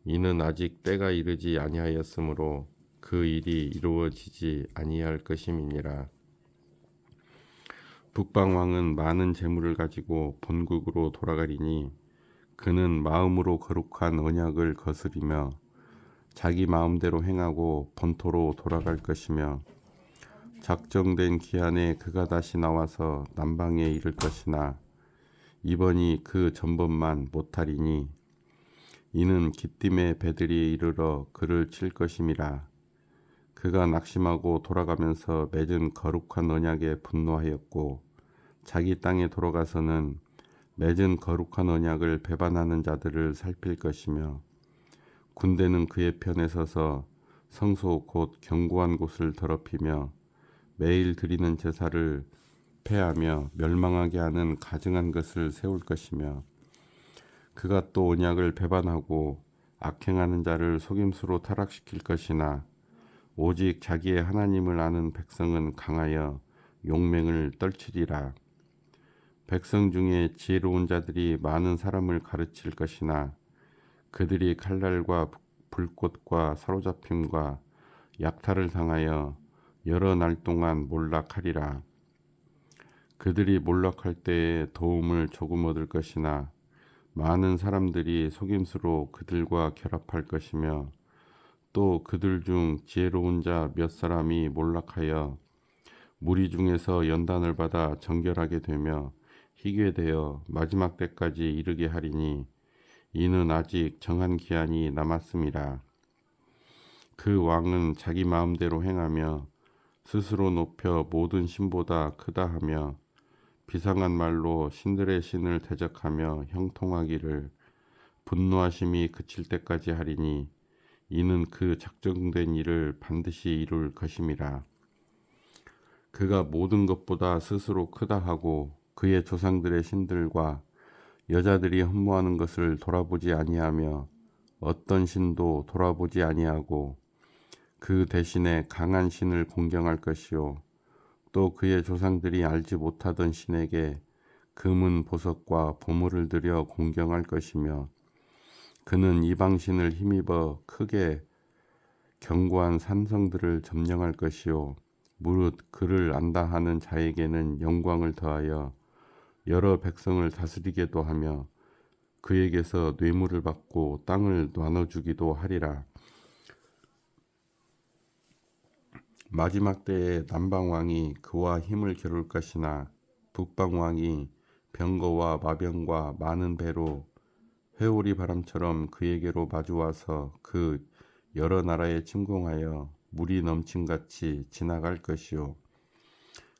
A: 이는 아직 때가 이르지 아니하였으므로 그 일이 이루어지지 아니할 것임이니라. 북방 왕은 많은 재물을 가지고 본국으로 돌아가리니 그는 마음으로 거룩한 언약을 거스리며 자기 마음대로 행하고 본토로 돌아갈 것이며 작정된 기한에 그가 다시 나와서 남방에 이를 것이나 이번이 그 전번만 못하리니 이는 기띔의 배들이 이르러 그를 칠 것임이라. 그가 낙심하고 돌아가면서 맺은 거룩한 언약에 분노하였고 자기 땅에 돌아가서는 맺은 거룩한 언약을 배반하는 자들을 살필 것이며 군대는 그의 편에 서서 성소 곧 견고한 곳을 더럽히며 매일 드리는 제사를 폐하며 멸망하게 하는 가증한 것을 세울 것이며 그가 또 언약을 배반하고 악행하는 자를 속임수로 타락시킬 것이나 오직 자기의 하나님을 아는 백성은 강하여 용맹을 떨치리라. 백성 중에 지혜로운 자들이 많은 사람을 가르칠 것이나 그들이 칼날과 불꽃과 사로잡힘과 약탈을 당하여 여러 날 동안 몰락하리라. 그들이 몰락할 때에 도움을 조금 얻을 것이나 많은 사람들이 속임수로 그들과 결합할 것이며 또 그들 중 지혜로운 자 몇 사람이 몰락하여 무리 중에서 연단을 받아 정결하게 되며 희게 되어 마지막 때까지 이르게 하리니 이는 아직 정한 기한이 남았음이라. 그 왕은 자기 마음대로 행하며 스스로 높여 모든 신보다 크다 하며 비상한 말로 신들의 신을 대적하며 형통하기를 분노하심이 그칠 때까지 하리니 이는 그 작정된 일을 반드시 이룰 것임이라. 그가 모든 것보다 스스로 크다 하고 그의 조상들의 신들과 여자들이 흠모하는 것을 돌아보지 아니하며 어떤 신도 돌아보지 아니하고 그 대신에 강한 신을 공경할 것이요 또 그의 조상들이 알지 못하던 신에게 금은 보석과 보물을 들여 공경할 것이며 그는 이방신을 힘입어 크게 견고한 산성들을 점령할 것이요 무릇 그를 안다 하는 자에게는 영광을 더하여 여러 백성을 다스리게도 하며 그에게서 뇌물을 받고 땅을 나눠주기도 하리라. 마지막 때에 남방왕이 그와 힘을 겨룰 것이나 북방왕이 병거와 마병과 많은 배로 회오리 바람처럼 그에게로 마주와서 그 여러 나라에 침공하여 물이 넘침같이 지나갈 것이요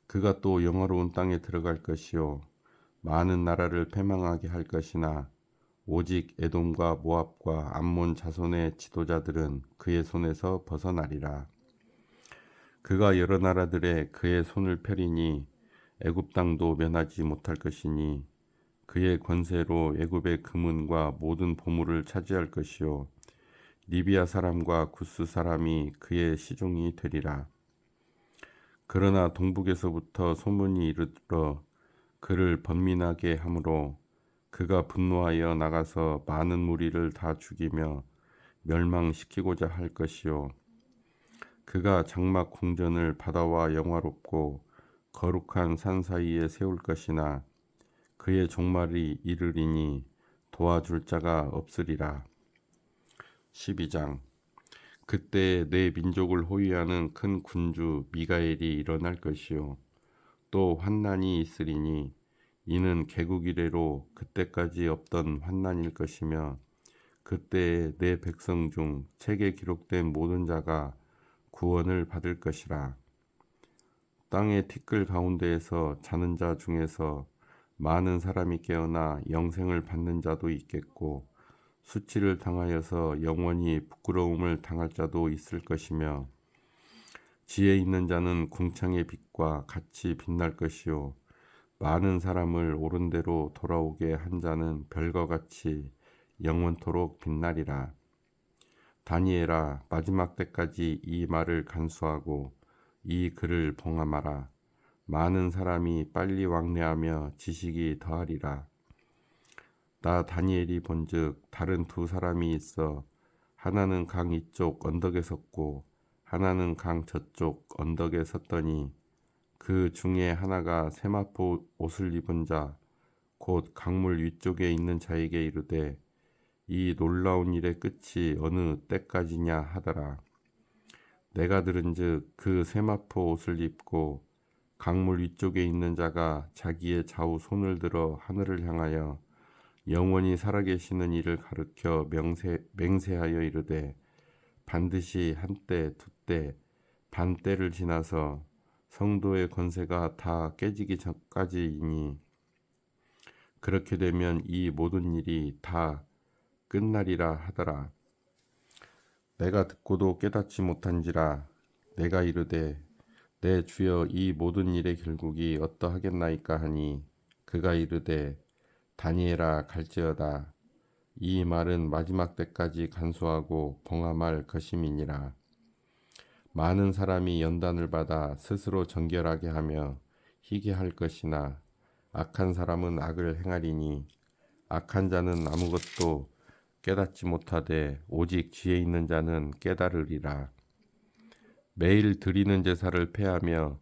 A: 그가 또 영화로운 땅에 들어갈 것이요 많은 나라를 패망하게 할 것이나 오직 에돔과 모압과 암몬 자손의 지도자들은 그의 손에서 벗어나리라. 그가 여러 나라들에 그의 손을 펴리니 애굽 땅도 면하지 못할 것이니 그의 권세로 애굽의 금은과 모든 보물을 차지할 것이요 리비아 사람과 구스 사람이 그의 시종이 되리라. 그러나 동북에서부터 소문이 이르러 그를 번민하게 하므로 그가 분노하여 나가서 많은 무리를 다 죽이며 멸망시키고자 할 것이요 그가 장막 궁전을 바다와 영화롭고 거룩한 산 사이에 세울 것이나 그의 종말이 이르리니 도와줄 자가 없으리라. 12장 그때 내 민족을 호위하는 큰 군주 미가엘이 일어날 것이요 또 환난이 있으리니 이는 개국 이래로 그때까지 없던 환난일 것이며 그때에 내 백성 중 책에 기록된 모든 자가 구원을 받을 것이라. 땅의 티끌 가운데에서 자는 자 중에서 많은 사람이 깨어나 영생을 받는 자도 있겠고 수치를 당하여서 영원히 부끄러움을 당할 자도 있을 것이며 지혜 있는 자는 궁창의 빛과 같이 빛날 것이요 많은 사람을 옳은 대로 돌아오게 한 자는 별과 같이 영원토록 빛나리라. 다니엘아, 마지막 때까지 이 말을 간수하고 이 글을 봉함하라. 많은 사람이 빨리 왕래하며 지식이 더하리라. 나 다니엘이 본즉 다른 두 사람이 있어 하나는 강 이쪽 언덕에 섰고 하나는 강 저쪽 언덕에 섰더니 그 중에 하나가 세마포 옷을 입은 자 곧 강물 위쪽에 있는 자에게 이르되 이 놀라운 일의 끝이 어느 때까지냐 하더라. 내가 들은즉 그 세마포 옷을 입고 강물 위쪽에 있는 자가 자기의 좌우 손을 들어 하늘을 향하여 영원히 살아계시는 이를 가르쳐 맹세하여 이르되 반드시 한때 두때 반때를 지나서 성도의 권세가 다 깨지기 전까지이니 그렇게 되면 이 모든 일이 다 끝나리라 하더라. 내가 듣고도 깨닫지 못한지라. 내가 이르되 내 주여 이 모든 일의 결국이 어떠하겠나이까 하니 그가 이르되 다니엘아 갈지어다. 이 말은 마지막 때까지 간수하고 봉함할 것임이니라. 많은 사람이 연단을 받아 스스로 정결하게 하며 희게 할 것이나 악한 사람은 악을 행하리니 악한 자는 아무것도 깨닫지 못하되 오직 지혜 있는 자는 깨달으리라. 매일 드리는 제사를 폐하며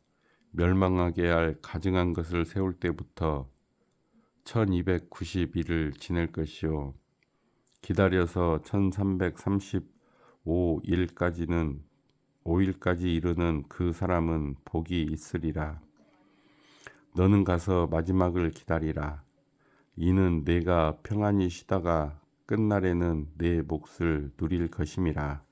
A: 멸망하게 할 가증한 것을 세울 때부터 1290일을 지낼 것이요 기다려서 1335일까지는 5일까지 이르는 그 사람은 복이 있으리라. 너는 가서 마지막을 기다리라. 이는 내가 평안히 쉬다가 끝날에는 내 몫을 누릴 것임이라.